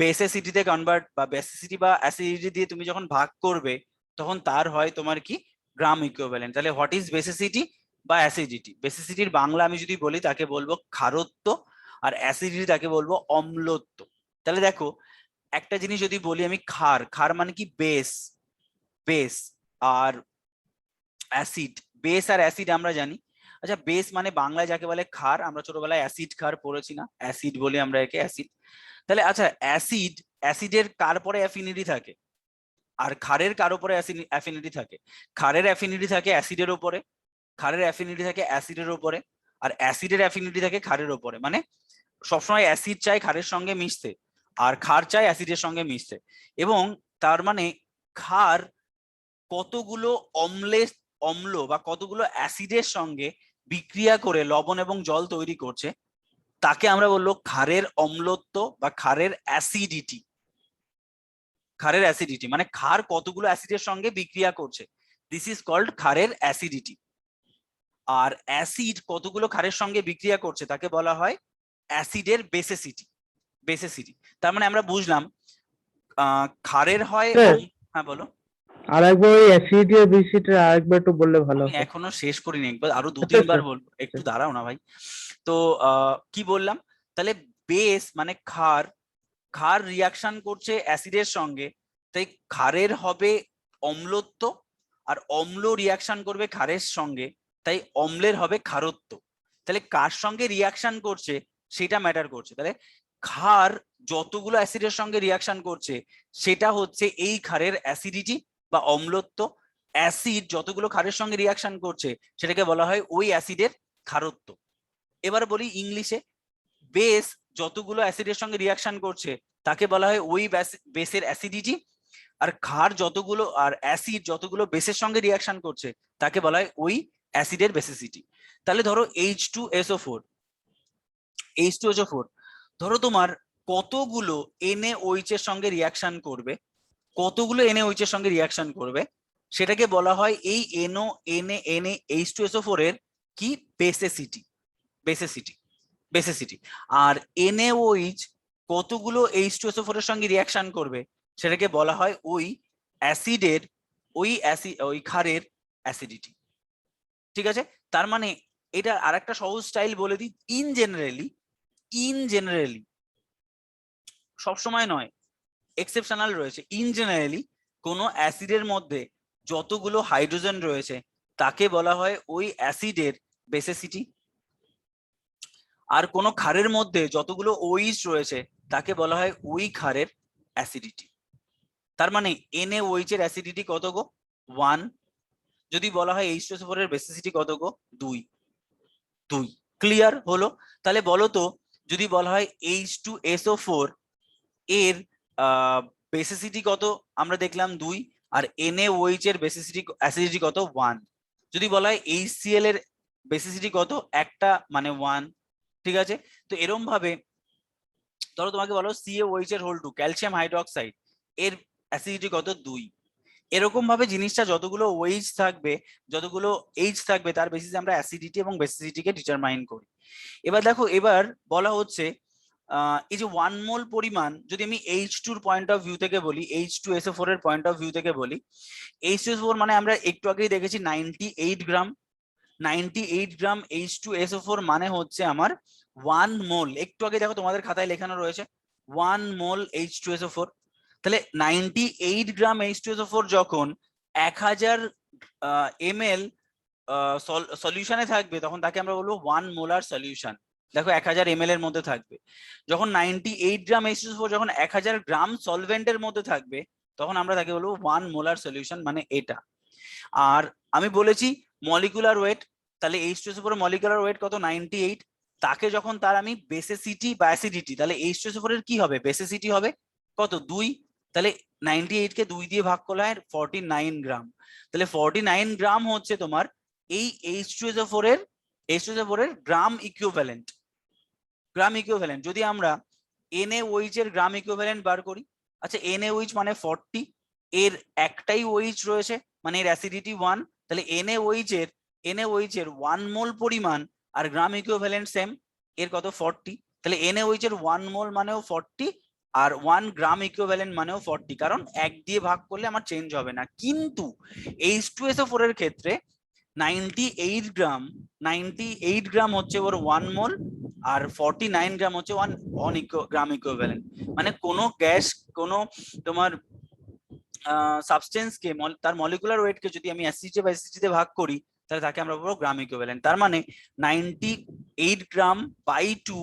বেসিসিটিতে কনভার্ট বা বেসিসিটি বা অ্যাসিডিটি দিয়ে তুমি যখন ভাগ করবে তখন তার হয় তোমার কি, গ্রাম ইকুইভ্যালেন্ট। তাহলে হোয়াট ইজ বেসিসিটি বা অ্যাসিডিটি? বেসিসিটির বাংলা আমি যদি বলি তাকে বলবো ক্ষারত্ব, আর অ্যাসিডিটি তাকে বলবো অম্লত্ব। তাহলে দেখো একটা জিনিস যদি বলি আমি, ক্ষার, ক্ষার মানে কি বেস, বেস আর অ্যাসিড, বেস আর অ্যাসিড আমরা জানি। আচ্ছা বেস মানে বাংলায় যাকে বলে ক্ষার, আমরা ছোটবেলায় অ্যাসিড ক্ষার পড়েছি না, অ্যাসিড বলি আমরা একে, অ্যাসিড। তাহলে আচ্ছা অ্যাসিডের কার পরে অ্যাফিনিটি থাকে, আর ক্ষারের কার উপরে অ্যাফিনিটি থাকে? ক্ষারের অ্যাফিনিটি থাকে অ্যাসিডের উপরে, ক্ষারের অ্যাফিনিটি থাকে অ্যাসিডের উপরে, আর অ্যাসিডের অ্যাফিনিটি থাকে ক্ষারের উপরে। মানে সবসময় অ্যাসিড চাই ক্ষারের সঙ্গে মিশতে, আর ক্ষার চাই অ্যাসিডের সঙ্গে মিশতে। এবং তার মানে ক্ষার কতগুলো অম্ল বা কতগুলো অ্যাসিডের সঙ্গে বিক্রিয়া করে লবণ এবং জল তৈরি করছে তাকে আমরা বলবো ক্ষারের অম্লত্ব বা ক্ষারের অ্যাসিডিটি। ক্ষারের অ্যাসিডিটি মানে ক্ষার কতগুলো অ্যাসিডের সঙ্গে বিক্রিয়া করছে, দিস ইজ কল্ড ক্ষারের অ্যাসিডিটি। আর অ্যাসিড কতগুলো ক্ষারের সঙ্গে বিক্রিয়া করছে তাকে বলা হয় অ্যাসিডের বেসিসিটি। বেসিসিটি তার মানে আমরা বুঝলাম ক্ষারের হয় স্যার হ্যাঁ বলো। আরেকবার ওই অ্যাসিডি আর বেসিডি আরেকবার একটু বললে ভালো আমি হতো। এখনো শেষ করিনি, একবার আরো দু আচ্ছা তিনবার স্যার। বলবো, একটু দাঁড়াও না ভাই। তো কি বললাম, তাহলে বেস মানে ক্ষার, ক্ষার রিয়াকশন করছে অ্যাসিডের সঙ্গে, তাই ক্ষারের হবে অম্লত্ব, আর অম্ল রিয়াকশন করবে ক্ষারের সঙ্গে, তাই অম্লের হবে ক্ষারত্ব। তাহলে কার সঙ্গে রিয়াকশন করছে সেটা ম্যাটার করছে। তাহলে ক্ষার যতগুলো অ্যাসিডের সঙ্গে রিয়াকশন করছে সেটা হচ্ছে এই ক্ষারের অ্যাসিডিটি বা অম্লত্ব। অ্যাসিড যতগুলো ক্ষারের সঙ্গে রিয়াকশন করছে সেটাকে বলা হয় ওই অ্যাসিডের ক্ষারত্ব। এবার বলি ইংলিশে, বেস যতগুলো অ্যাসিডের সঙ্গে রিয়াকশন করছে তাকে বলা হয় ওই বেসের অ্যাসিডিটি, আর ক্ষার যতগুলো আর অ্যাসিড যতগুলো বেসের সঙ্গে রিয়াকশন করছে তাকে বলা হয় ওই অ্যাসিডের বেসিসিটি। তাহলে ধরো H2SO4, H2SO4 ধরো তোমার কতগুলো NaOH এর সঙ্গে রিয়াকশন করবে, কতগুলো NaOH এর সঙ্গে রিয়াকশন করবে সেটাকে বলা হয় এই H2SO4 এর কি বেসিসিটি, বেসিসিটি, বেসিসিটি। আর NaOH কতগুলো H2SO4 এর সঙ্গে রিয়াকশন করবে সেটাকে বলা হয় ওই অ্যাসিডের ওই ক্ষারের অ্যাসিডিটি। ঠিক আছে, তার মানে এটা আরেকটা সহজ স্টাইল বলে দিই। ইন জেনারেলি সবসময় নয়, এক্সেপশনাল রয়েছে। ইন জেনারেলি কোনো অ্যাসিডের মধ্যে যতগুলো হাইড্রোজেন রয়েছে তাকে বলা হয় ওই অ্যাসিডের বেসিসিটি, আর কোনো ক্ষারের মধ্যে যতগুলো OH রয়েছে তাকে বলা হয় ওই ক্ষারের অ্যাসিডিটি। তার মানে NaOH এর অ্যাসিডিটি কত গো? 1। যদি বলা হয় H2SO4 এর বেসিসিটি কত গো? 2। ক্লিয়ার হলো? তাহলে বলো তো, যদি বলা হয় H2SO4 এর বেসিসিটি কত, আমরা দেখলাম 2, আর NaOH এর বেসিসিটি অ্যাসিডিটি কত? 1। যদি বলা হয় HCl এর বেসিসিটি কত, একটা মানে 1। ঠিক আছে, তো এরম ভাবে ধরো তোমাকে বলো CaOH এর হোল 2 ক্যালসিয়াম হাইড্রোক্সাইড এর অ্যাসিডিটি কত? 2। এরকম ভাবে জিনিসটা যতগুলো OH থাকবে, যতগুলো H থাকবে তার বেসিসে আমরা অ্যাসিডিটি এবং বেসিসিটিকে ডিটারমাইন করি। এবার দেখো, এবার বলা হচ্ছে এই যে 1 মোল পরিমাণ, যদি আমি H2 এর পয়েন্ট অফ ভিউ থেকে বলি, H2SO4 এর পয়েন্ট অফ ভিউ থেকে বলি, H2SO4 মানে আমরা একটু আগেই দেখেছি 98 গ্রাম। 98 গ্রাম H2SO4 মানে হচ্ছে আমার 1 মোল। একটু আগে দেখো তোমাদের খাতায় লেখানো রয়েছে 1 মোল H2SO4। তাহলে 98 গ্রাম H2SO4 যখন 1000 ml সলিউশনে থাকবে তখন তাকে আমরা বলবো 1 মোলার সলিউশন। দেখো 1000 ml এর মধ্যে থাকবে। যখন 98 গ্রাম H2SO4 যখন 1000 গ্রাম সলভেন্টের মধ্যে থাকবে তখন আমরা তাকে বলবো 1 মোলার সলিউশন, মানে এটা। আর আমি বলেছি মলিকুলার ওয়েট, তাহলে H2SO4 এর মলিকুলার ওয়েট কত? 98। তাকে যখন তার আমি বেসিসিটি বা অ্যাসিডিটি, তাহলে H2SO4 এর কি হবে? বেসিসিটি হবে কত? 2। তাহলে 98 কে 2 দিয়ে ভাগ করলে হয় 49 গ্রাম। তাহলে 49 গ্রাম হচ্ছে তোমার এই H2SO4 এর গ্রাম ইকুইভ্যালেন্ট। গ্রাম ইকুইভ্যালেন্ট যদি আমরা NaOH এর গ্রাম ইকুইভ্যালেন্ট বার করি, আচ্ছা NaOH মানে 40, এর একটাই OH রয়েছে মানে এর অ্যাসিডিটি 1, তাহলে NaOH এর 1 মোল পরিমাণ আর গ্রাম ইকুইভ্যালেন্ট সেম, এর কত? 40। তাহলে NaOH এর 1 মোল মানেও 40 আর 1 গ্রাম ইকুইভ্যালেন্ট মানেও 40, কারণ 1 দিয়ে ভাগ করলে আমার চেঞ্জ হবে না। কিন্তু H2SO4 এর ক্ষেত্রে 98 গ্রাম হচ্ছে ওর 1 মোল, আর 49 গ্রাম হচ্ছে 1 গ্রাম ইকুইভ্যালেন্ট। মানে কোনো গ্যাস, কোনো তোমার সাবস্টেন্সকে তার মলিকুলার ওয়েটকে যদি আমি অ্যাসিডিটি বা অ্যাসিডিটিতে ভাগ করি তাহলে তাকে আমরা বলবো গ্রাম ইকুইভ্যালেন্ট। তার মানে 98 গ্রাম বাই 2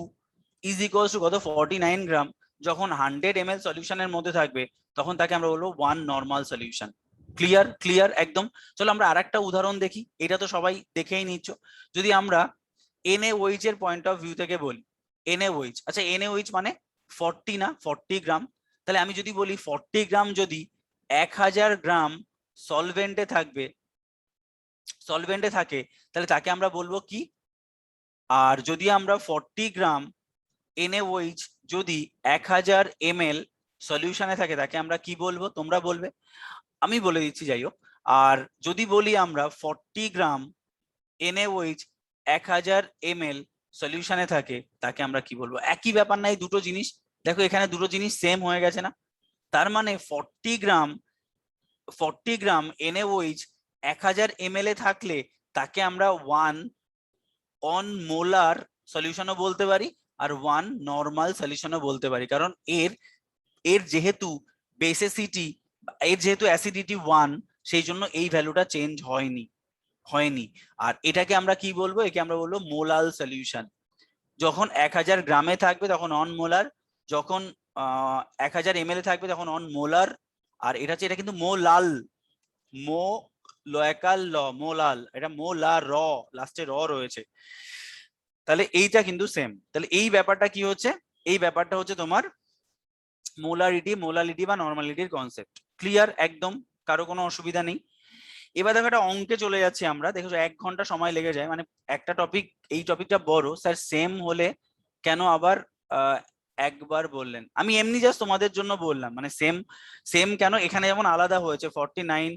ইজ ইকুয়ালস টু কত? 49 গ্রাম। যখন 100 ml সলিউশনের মধ্যে থাকবে তখন তাকে আমরা বলবো 1 নরমাল সলিউশন। ক্লিয়ার একদম। চলো আমরা আরেকটা উদাহরণ দেখি, এটা তো সবাই দেখেই নিচ্ছ। যদি আমরা NaOH এর পয়েন্ট অফ ভিউ থেকে বলি, NaOH, আচ্ছা NaOH মানে 40 না, 40 গ্রাম। তাহলে আমি যদি বলি 40 গ্রাম যদি 1000 গ্রাম সলভেন্টে থাকে তাহলে তাকে আমরা বলবো কি? আর যদি আমরা 40 গ্রাম NaOH যদি 1000 ml সলিউশনে থাকে তাকে আমরা কি বলবো? তোমরা বলবে, আমি বলে দিচ্ছি যাই হোক। আর যদি বলি আমরা 40 গ্রাম NaOH 1000 ml সলিউশনে থাকে তাকে আমরা কি বলবো? একই ব্যাপার নাই, দুটো জিনিস। দেখো এখানে দুটো জিনিস সেম হয়ে গেছে না? তার মানে 40 গ্রাম NaOH 1000 ml এ থাকলে তাকে আমরা 1 মোলার সলিউশনও বলতে পারি আর 1 নর্মাল সলিউশনও বলতে পারি, কারণ এর এর যেহেতু বেসিসিটি, এর যেহেতু অ্যাসিডিটি 1, সেই জন্য এই ভ্যালুটা চেঞ্জ হয়নি। আর এটাকে আমরা কি বলবো? একে আমরা বলবো মোলাল সলিউশন। যখন 1000 গ্রামে থাকবে তখন অন মোলার, যখন 1000 ml এ থাকবে তখন অন মোলার। আর এটা হচ্ছে, এটা কিন্তু মোলাল, মো লয়কাল ল, মোলাল, এটা মোলা র, লাস্টে র রয়েছে। তাহলে এইটা কিন্তু সেম। তাহলে এই ব্যাপারটা কি হচ্ছে? এই ব্যাপারটা হচ্ছে তোমার মোলালিটি বা নর্মালিটির কনসেপ্ট। ক্লিয়ার একদম? কারো কোনো অসুবিধা নেই? এবার দেখো একটা অঙ্কে চলে যাচ্ছি আমরা। দেখো 1 ঘন্টা সময় লেগে যায়, মানে একটা টপিক, এই টপিকটা বড় স্যার, সেম হলে কেন আবার একবার বললেন? আমি এমনি জাস্ট তোমাদের জন্য বললাম, মানে সেম কেন এখানে যেমন আলাদা হয়েছে 49,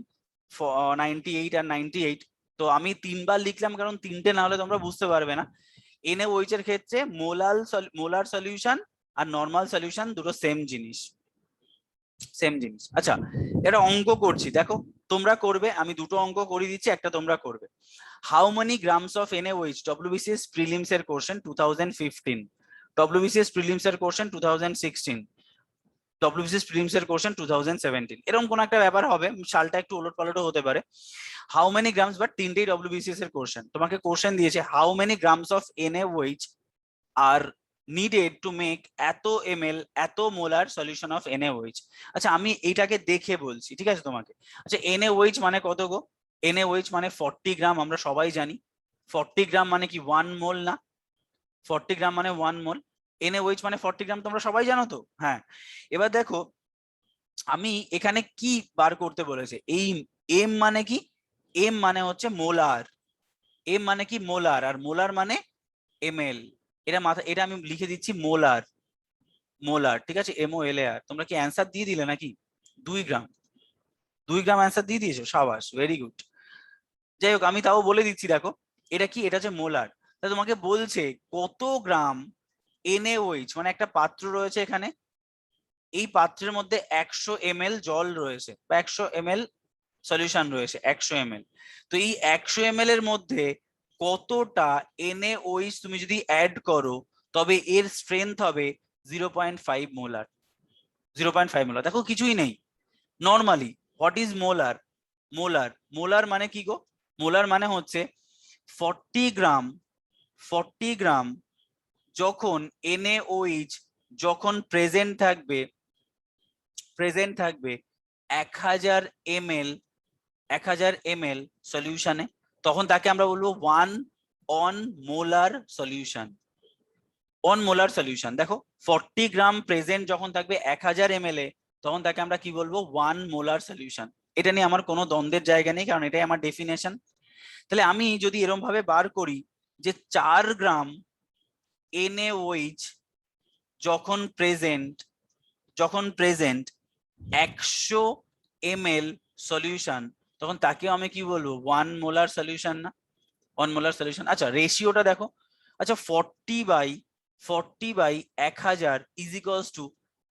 98 আর 98, তো আমি 3বার লিখলাম কারণ 3টে না হলে তোমরা বুঝতে পারবে না। NaOH এর ক্ষেত্রে মোলার সলিউশন আর নর্মাল সলিউশন দুটো সেম জিনিস। আচ্ছা, এটা অঙ্ক করছি, দেখো তোমরা করবে, আমি দুটো অঙ্ক করে দিচ্ছি, একটা তোমরা করবে। How many grams of NaOH, WBCS prelims এর কোশ্চেন 2015, WBCS প্রিলিমস এর কোশ্চেন 2016, WBCS প্রিলিমস এর কোশ্চেন 2017, এরকম কোন একটা ব্যাপার হবে, সালটা একটু ওলট পালটও হতে পারে। হাউ মেনি গ্রামস, বাট তিনটেই WBCS এর কোশ্চেন, তোমাকে কোশ্চেন দিয়েছে how many grams of NaOH are needed to make এত ml, এত মোলার সলিউশন অফ NaOH। আচ্ছা, আমি এইটাকে দেখে বলছি, ঠিক আছে তোমাকে? আচ্ছা, NaOH মানে কত গো? NaOH মানে 40 গ্রাম, আমরা সবাই জানি। 40 গ্রাম মানে কি 1 মোল না? 40 গ্রাম মানে 1 মোল। NaOH মানে 40 গ্রাম, তোমরা সবাই জানো তো? হ্যাঁ। এবার দেখো আমি এখানে কি বার করতে বলেছে, এই এম মানে কি? এম মানে হচ্ছে মোলার, এম মানে কি? মোলার, আর মোলার মানে ml। এটা আমি লিখে দিচ্ছি মোলার, ঠিক আছে? MOLAR। তোমরা কি অ্যান্সার দিয়ে দিলে নাকি? 2 গ্রাম, 2 গ্রাম অ্যান্সার দিয়ে দিয়েছো, সাবাস, ভেরি গুড। যাই হোক, আমি তাও বলে দিচ্ছি, দেখো এটা কি, এটা হচ্ছে মোলার। তা তোমাকে বলছে কত গ্রাম NaOH, মানে একটা পাত্র রয়েছে এখানে, এই পাত্রের মধ্যে 100 ml জল রয়েছে বা 100 ml সলিউশন রয়েছে, 100 ml। তো এই 100 ml এর মধ্যে কতটা NaOH তুমি যদি অ্যাড করো তবে এর স্ট্রেংথ হবে 0.5 মোলার। 0.5 মোলার, দেখো কিছুই নেই normally. What is molar? Molar মানে কি গো? মোলার মানে হচ্ছে 40 গ্রাম যখন NaOH যখন প্রেজেন্ট থাকবে 1000 ml সলিউশনে, তখন তাকে আমরা বলবো 1 অন মোলার সলিউশন। দেখো 40 গ্রাম প্রেজেন্ট যখন থাকবে 1000 ml এ, তখন তাকে আমরা কি বলবো? 1 মোলার সলিউশন। এটা নিয়ে আমার কোনো দ্বন্দ্বের জায়গা নেই, কারণ এটাই আমার ডেফিনেশন। তাহলে আমি যদি এরকম ভাবে বার করি যে 4 গ্রাম NaOH যখন প্রেজেন্ট 100 ml সলিউশন, তখন তাকেও আমি কি বলবো? 1 মোলার সলিউশন না? 1 মোলার সলিউশন। আচ্ছা, রেশিওটা দেখো। আচ্ছা, 40/1000 is equals to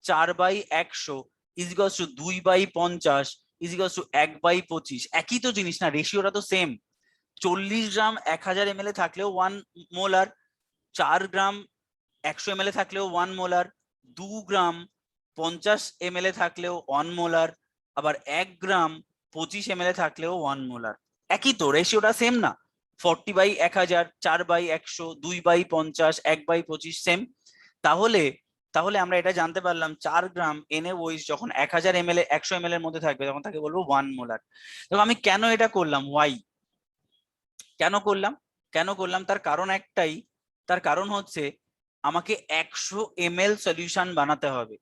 4/100 is equals to 2/50 is equals to 1/25। একই তো জিনিস না? রেশিওটা তো সেম। 40 গ্রাম 1000 ml এ থাকলেও 1 মোলার, 4 গ্রাম 100 ml এ থাকলেও 1 মোলার, 2 গ্রাম 50 ml এ থাকলেও 1 মোলার, আবার 1 গ্রাম 25 ml এ থাকলেও 1 মোলার। একই তো, রেশিওটা সেম না? 40/1000, 4/100, 2/50, 1/25 সেম। তাহলে আমরা এটা জানতে পারলাম 4 গ্রাম NaOH যখন 1000 ml 100 ml এর মধ্যে থাকবে তখন তাকে বলবো 1 মোলার। তো আমি কেন এটা করলাম? ওয়াই কেন করলাম? তার কারণ একটাই, তার কারণ হচ্ছে আমাকে 100 ml সলিউশন বানাতে হবে,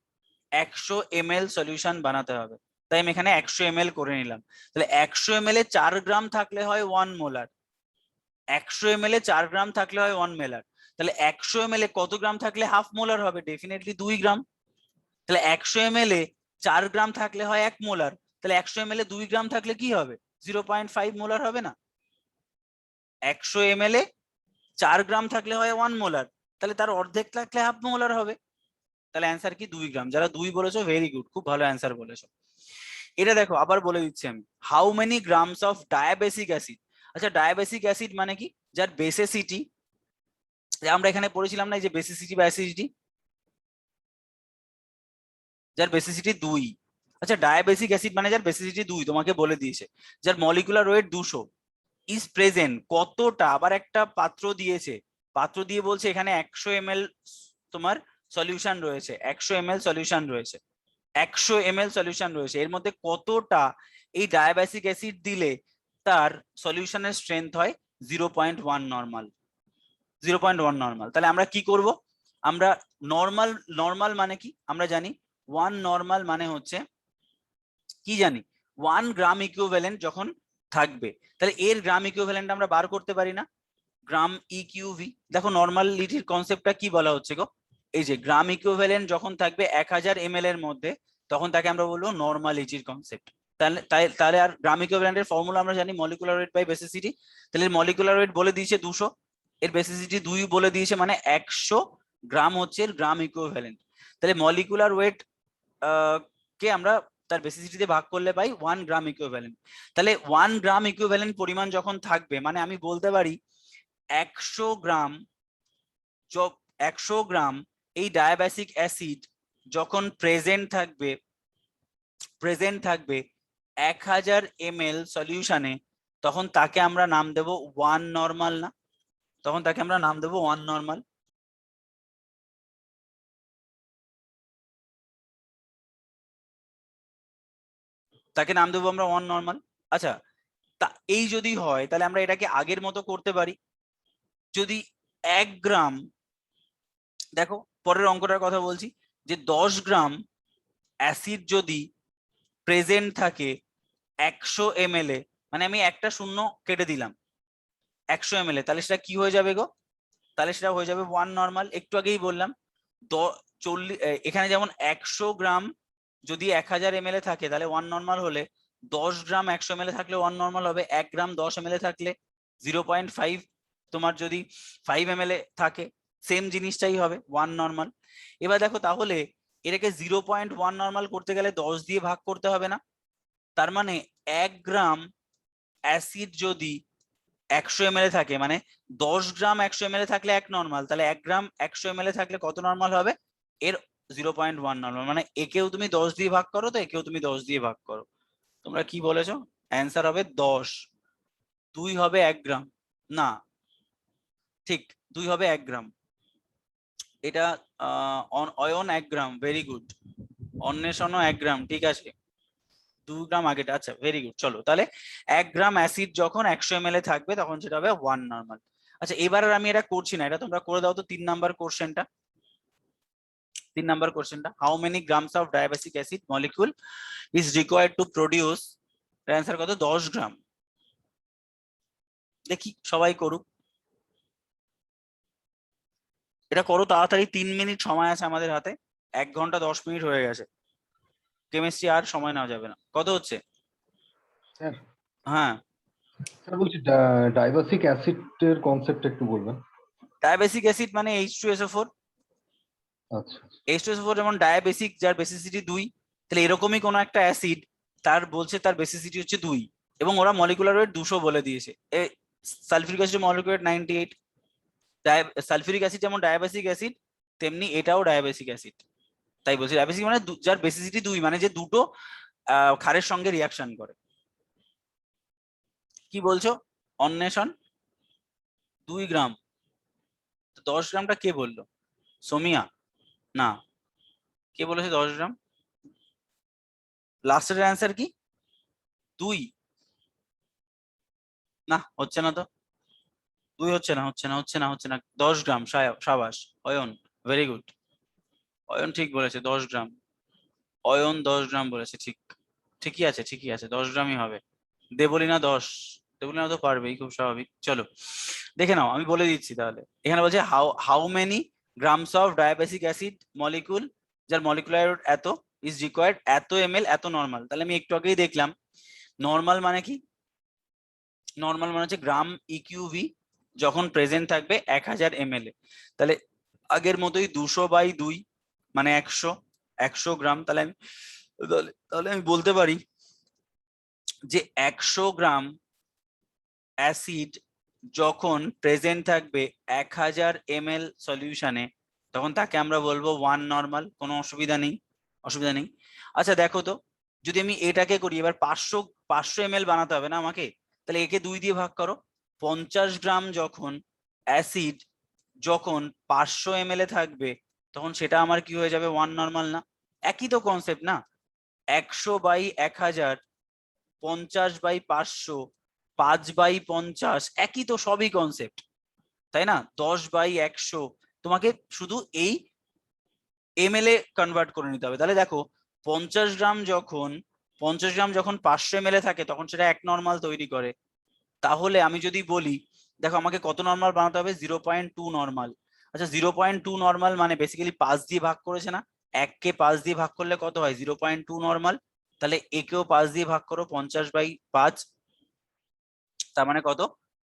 100 ml সলিউশন বানাতে হবে। তাই আমি এখানে 100 ml করে নিলাম। তাহলে 100 ml এ 4 গ্রাম থাকলে হয় 1 মোলার, 100 ml এ 4 গ্রাম থাকলে হয় 1 মোলার। তাহলে 100 ml এ কত গ্রাম থাকলে হাফ মোলার হবে? ডেফিনেটলি 2 গ্রাম। তাহলে 100 ml এ 4 গ্রাম থাকলে হয় 1 মোলার, তাহলে 100 ml এ 2 গ্রাম থাকলে কি হবে? 0.5 মোলার হবে না? 100 ml এ 4 গ্রাম থাকলে হয় 1 মোলার, তাহলে তার অর্ধেক থাকলে হাফ মোলার হবে। তাহলে অ্যান্সার কি? 2 গ্রাম। যারা 2 বলেছো ভেরি গুড, খুব ভালো অ্যান্সার বলেছো। এটা দেখো আবার বলে দিচ্ছি আমি, how many grams of dibasic acid. আচ্ছা, ডায়াবেসিক অ্যাসিড মানে কি? যার বেসিসিটি, আমরা এখানে পড়েছিলাম না এই যে বেসিসিটি বা অ্যাসিডিটি, যার বেসিসিটি 2। আচ্ছা, ডায়াবেসিক অ্যাসিড মানে যার বেসিসিটি 2 তোমাকে বলে দিয়েছে, যার মলিকুলার ওয়েট 200 ইজ প্রেজেন্ট কতটা, আবার একটা পাত্র দিয়েছে, পাত্র দিয়ে বলছে এখানে 100 ml তোমার সলিউশন রয়েছে, 100 ml সলিউশন রয়েছে, 100 ml সলিউশন রয়েছে, এর মধ্যে কতটা এই ডায়াবেসিক অ্যাসিড দিলে তার সলিউশনের স্ট্রেংথ হয় 0.1 নরমাল, 0.1 নরমাল। তাহলে আমরা কি করব, আমরা নরমাল, নরমাল মানে কি আমরা জানি, 1 নরমাল মানে হচ্ছে কি জানি, 1 গ্রাম ইকুইভ্যালেন্ট যখন থাকবে, তাহলে এর গ্রাম ইকুইভ্যালেন্ট আমরা বার করতে পারি না, গ্রাম ইকিউভি। দেখো নরমালিটির কনসেপ্টটা কি বলা হচ্ছে গো, এই যে গ্রাম ইকুইভ্যালেন্ট যখন থাকবে 1000 ml এর মধ্যে, তখন তাকে আমরা বলবো নরমালিটির কনসেপ্ট। তাহলে তাহলে আর গ্রাম ইকুইভ্যালেন্টের ফর্মুলা আমরা জানি মলিকুলার ওয়েট বাই বেসিসিটি, তাহলে মলিকুলার ওয়েট বলে দিয়েছে 200, এর বেসিসিটি 2 বলে দিয়েছে, মানে 100 গ্রাম হচ্ছে এর গ্রাম ইকুইভ্যালেন্ট। তাহলে মলিকুলার ওয়েট কে আমরা তার বেসিসিটি দিয়ে ভাগ করলে পাই 1 গ্রাম ইকুইভ্যালেন্ট। তাহলে 1 গ্রাম ইকুইভ্যালেন্ট পরিমাণ যখন থাকবে, মানে আমি বলতে পারি 100 গ্রাম, 100 গ্রাম এই ডায়াবেটিক অ্যাসিড যখন প্রেজেন্ট থাকবে 1000 ml সলিউশনে, তখন তাকে আমরা নাম দেব 1 নরমাল, না তখন তাকে আমরা নাম দেব 1 নরমাল। তাকে নাম দেবো আমরা 1 নরমাল। আচ্ছা, তা এই যদি হয় তাহলে আমরা এটাকে আগের মতো করতে পারি, যদি 1 গ্রাম, দেখো পরের অঙ্কটার কথা বলছি, যে 10 গ্রাম অ্যাসিড যদি প্রেজেন্ট থাকে 100 ml এ, মানে আমি একটা শূন্য কেটে দিলাম 100 ml এ, তাহলে সেটা কি হয়ে যাবে গো, তাহলে সেটা হয়ে যাবে 1 নরমাল। একটু আগেই বললাম 40, এখানে যেমন 100 গ্রাম যদি 1000 ml এ থাকে তাহলে 1 নরমাল হলে, 10 গ্রাম 100 ml এ থাকলে 1 নরমাল হবে, 1 গ্রাম 10 ml এ থাকলে 0.5, তোমার যদি 5 ml এ থাকে সেম জিনিসটাই হবে 1 নরমাল। এবার দেখো তাহলে এটাকে 0.1 নরমাল করতে গেলে 10 দিয়ে ভাগ করতে হবে না, তার মানে 1 গ্রাম অ্যাসিড যদি 100 ml এ থাকে, মানে 10 গ্রাম 100 ml এ থাকলে 1 নরমাল, তাহলে 1 গ্রাম 100 ml এ থাকলে কত নরমাল হবে, এর 0.1 নরমাল। মানে একেও তুমি 10 দিয়ে ভাগ করো, তো একেও তুমি 10 দিয়ে ভাগ করো, তোমরা কি বলেছো, অ্যান্সার হবে 10। 2 হবে 1 গ্রাম, না ঠিক 2 হবে 1 গ্রাম, এটা অয়ন 1 গ্রাম, ভেরি গুড, অন্বেষণও 1 গ্রাম, ঠিক আছে 2 গ্রাম আগেটা, আচ্ছা ভেরি গুড। চলো তাহলে 1 গ্রাম অ্যাসিড যখন 100 ml এ থাকবে তখন সেটা হবে 1 নরমাল। আচ্ছা এবার আর আমি এটা করছি না, এটা তোমরা করে দাও তো 3 নাম্বার কোশ্চেনটা, 3 নাম্বার কোশ্চেনটা, how many grams of diabetic acid molecule is required to produce, এর অ্যান্সার কত, 10 গ্রাম। দেখি সবাই করুক, এটা করো তাড়াতাড়ি, 3 মিনিট সময় আছে আমাদের হাতে, 1 ঘন্টা 10 মিনিট হয়ে গেছে, কেমিস্ট্রি আর সময় নেওয়া যাবে না। কত হচ্ছে? স্যার হ্যাঁ, স্যার বলছি ডাইবাসিক অ্যাসিডের কনসেপ্ট একটু বলবেন। ডায়াবেটিক অ্যাসিড মানে H2SO4, আচ্ছা H2SO4 যেমন ডায়াবেটিক যার বেসিসিটি 2, তাহলে এরকমই কোন একটা অ্যাসিড তার বলছে তার বেসিসিটি হচ্ছে 2, এবং ওরা মলিকুলার ওয়েট 200 বলে দিয়েছে। Sulphuric acid molecular weight 98, sulphuric acid যেমন ডায়াবেটিক অ্যাসিড তেমনি এটাও ডায়াবেটিক অ্যাসিড, তাই বলছি ডায়াবেটিক মানে যার বেসিসিটি 2, মানে যে দুটো ক্ষারের সঙ্গে রিয়াকশন করে। কি বলছো অন্বেষণ? 2 গ্রাম, 10 গ্রামটা কে বললো, সোমিয়া? না, কে বলেছে 10 গ্রাম? লাস্টের অ্যান্সার কি 2? না হচ্ছে না তো, 2 হচ্ছে না 10 গ্রাম, সাবাস অয়ন, ভেরি গুড, অয়ন ঠিক বলেছে 10 গ্রাম, অয়ন 10 গ্রাম বলেছে, ঠিকই আছে 10 গ্রামই হবে। দেবলিনা 10, দেবলিনা তো পারবেই, খুব স্বাভাবিক। চলো দেখে নাও, আমি বলে দিচ্ছি তাহলে, এখানে বলছে how many grams of diabetic acid molecule, যার মলিকুলার এত, ইজ রিকোয়ার্ড এত ml এত নরমাল। তাহলে আমি একটু আগেই দেখলাম নরমাল মানে কি, নরমাল মানে হচ্ছে গ্রাম ইকিউভি যখন প্রেজেন্ট থাকবে 1000 ml এ, তাহলে আগের মতোই 200/2 মানে 100 গ্রাম। তাহলে আমি বলতে পারি যে 100 গ্রাম অ্যাসিড যখন প্রেজেন্ট থাকবে 1000 ml সলিউশনে, তখন তাকে আমরা বলবো 1 নরমাল, কোনো অসুবিধা নেই। অসুবিধা নেই। আচ্ছা দেখো তো, যদি আমি এটাকে করি, এবার 500 ml বানাতে হবে না আমাকে, তাহলে একে 2 দিয়ে ভাগ করো। 50 গ্রাম যখন অ্যাসিড যখন 500 ml এ থাকবে, তখন সেটা আমার কি হয়ে যাবে, 1 নর্মাল না? একই তো কনসেপ্ট না? 100/1000, 50/500, 5/50, একই তো, সবই কনসেপ্ট, তাই না? 10/100, তোমাকে শুধু এই ml এ কনভার্ট করে নিতে হবে। তাহলে দেখো 50 গ্রাম যখন 500 ml এ থাকে, তখন সেটা 1 নর্মাল তৈরি করে। তাহলে আমি যদি বলি, দেখো আমাকে কত নর্মাল বানাতে হবে, 0.2 নর্মাল। আচ্ছা 0.2 নর্মাল মানে বেসিক্যালি 5 দিয়ে ভাগ করেছে না? 1 কে 5 দিয়ে ভাগ করলে কত হয়, 0.2 নর্মাল। তাহলে একেও 5 দিয়ে ভাগ করো, 50/5, তার মানে কত,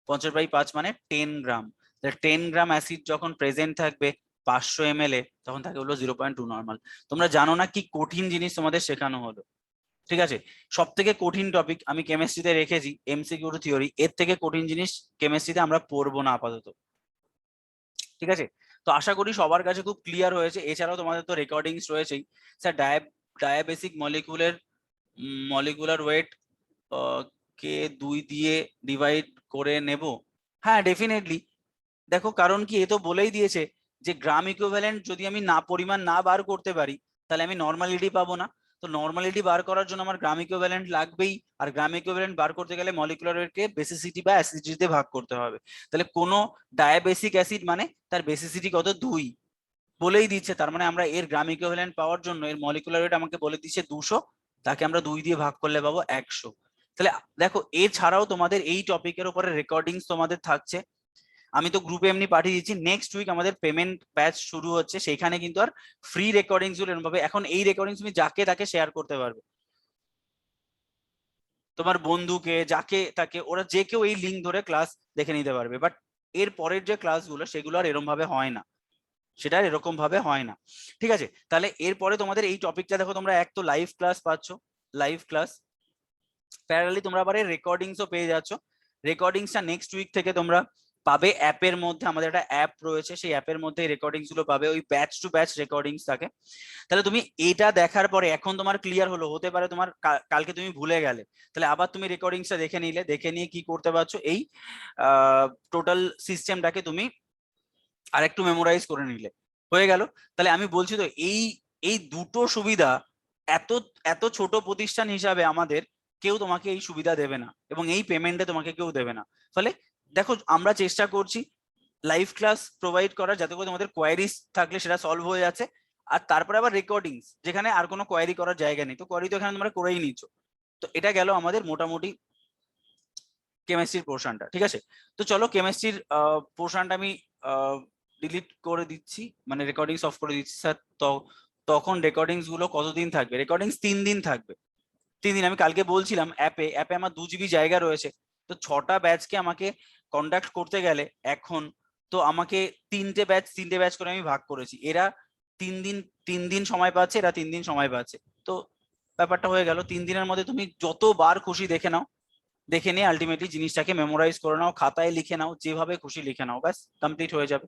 50/5 মানে 10 গ্রাম। 10 গ্রাম অ্যাসিড যখন প্রেজেন্ট থাকবে 500 ml এ, তখন থাকে হলো 0.2 নর্মাল। তোমরা জানো না কি কঠিন জিনিস তোমাদের শেখানো হলো, ঠিক আছে? সব থেকে কঠিন টপিক আমি কেমিস্ট্রিতে রেখেছি, এমসিকিউ থিওরি, এর থেকে কঠিন জিনিস কেমিস্ট্রিতে আমরা পড়বো না আপাতত, ঠিক আছে? তো আশা করি সবার কাছে খুব ক্লিয়ার হয়েছে। এছাড়াও তোমাদের তো রেকর্ডিংস রয়েছেই। স্যার ডায়াবেসিক মলিকুলার ওয়েট কে 2 দিয়ে ডিভাইড করে নেব। হ্যাঁ ডেফিনেটলি, দেখো কারণ কি, এ তো বলেই দিয়েছে যে গ্রাম ইকুইভ্যালেন্ট যদি আমি না পরিমাণ না বার করতে পারি, তাহলে আমি নর্মালিটি পাবো না। তো নর্মালিটি বার করার জন্য আমার গ্রাম ইকুইভ্যালেন্ট লাগবেই, আর গ্রাম ইকুইভ্যালেন্ট বার করতে গেলে মলিকুলার ওয়েটকে বেসিসিটি বা অ্যাসিডিটিতে ভাগ করতে হবে। তাহলে কোনো ডায়াবেসিক অ্যাসিড মানে তার বেসিসিটি কত, 2 বলেই দিচ্ছে। তার মানে আমরা এর গ্রাম ইকুইভ্যালেন্ট পাওয়ার জন্য এর মলিকুলার ওয়েট আমাকে বলে দিচ্ছে 200, তাকে আমরা 2 দিয়ে ভাগ করলে পাবো 100। তাহলে দেখো এছাড়াও তোমাদের এই টপিকের উপরে রেকর্ডিংস তোমাদের থাকছে, আমি তো গ্রুপে এমনি পাঠিয়ে দিচ্ছি। নেক্সট উইক আমাদের পেমেন্ট ব্যাচ শুরু হচ্ছে, সেখানে কিন্তু আর ফ্রি রেকর্ডিংস গুলো এরকম ভাবে, এখন এই রেকর্ডিংস তুমি যাকে তাকে শেয়ার করতে পারবে, তোমার বন্ধুকে যাকে তাকে, ওরা যে কেউ এই লিঙ্ক ধরে ক্লাস দেখে নিতে পারবে। বাট এর পরের যে ক্লাসগুলো সেগুলো আর এরকম ভাবে হয় না, সেটা আর এরকম ভাবে হয় না, ঠিক আছে? তাহলে এরপরে তোমাদের এই টপিকটা দেখো, তোমরা এক তো লাইভ ক্লাস পাচ্ছ, লাইভ ক্লাস, প্যারালালি তোমরা আবার রেকর্ডিংসও পেয়ে যাচ্ছ। রেকর্ডিংসটা নেক্সট উইক থেকে তোমরা পাবে অ্যাপের মধ্যে, আমাদের একটা অ্যাপ রয়েছে, সেই অ্যাপের মধ্যে রেকর্ডিংস গুলো পাবে, ওই ব্যাচ টু ব্যাচ রেকর্ডিংস থাকে। তাহলে তুমি এটা দেখার পরে এখন তোমার ক্লিয়ার হলো, হতে পারে তোমার কালকে তুমি ভুলে গেলে, তাহলে আবার তুমি রেকর্ডিংসটা দেখে নিলে, দেখে নিয়ে কি করতে পারছো, এই টোটাল সিস্টেমটাকে তুমি আরেকটু মেমোরাইজ করে নিলে, হয়ে গেল। তাহলে আমি বলছি তো, এই এই দুটো সুবিধা এত এত ছোট প্রতিষ্ঠান হিসাবে আমাদের কেউ তোমাকে এই সুবিধা দেবে না, এবং এই পেমেন্টে তোমাকে কেউ দেবে না। ফলে দেখো আমরা চেষ্টা করছি লাইভ ক্লাস প্রোভাইড করার, যাতে করে তোমাদের কোয়ারিজ থাকলে সেটা সলভ হয়ে যাচ্ছে। আর তারপরে আবার রেকর্ডিংস, যেখানে আর কোনো কোয়ারি করার জায়গা নেই, তো কোয়ারি তো এখানে তোমরা করেই নিচ্ছ। তো এটা গেল আমাদের মোটামুটি কেমিস্ট্রির পোর্শনটা, ঠিক আছে? তো চলো কেমিস্ট্রির পোর্শনটা আমি ডিলিট করে দিচ্ছি, মানে রেকর্ডিংস অফ করে দিচ্ছি স্যার। তো তখন রেকর্ডিংস গুলো কতদিন থাকবে? রেকর্ডিংস 3 দিন থাকবে। 3 দিন, আমি কালকে বলছিলাম অ্যাপে আমার 2 GB জায়গা রয়েছে, তো 6টা ব্যাচকে আমাকে কন্ডাক্ট করতে গেলে এখন তো আমাকে 3টে ব্যাচ করে আমি ভাগ করেছি। এরা 3 দিন সময় পাচ্ছে, এরা 3 দিন সময় পাচ্ছে। তো ব্যাপারটা হয়ে গেল, 3 দিনের মধ্যে তুমি যতবার খুশি দেখে নাও, দেখে নিয়ে আলটিমেটলি জিনিসটাকে মেমোরাইজ করে নাও, খাতায় লিখে নাও, যেভাবে খুশি লিখে নাও, ব্যাস কমপ্লিট হয়ে যাবে।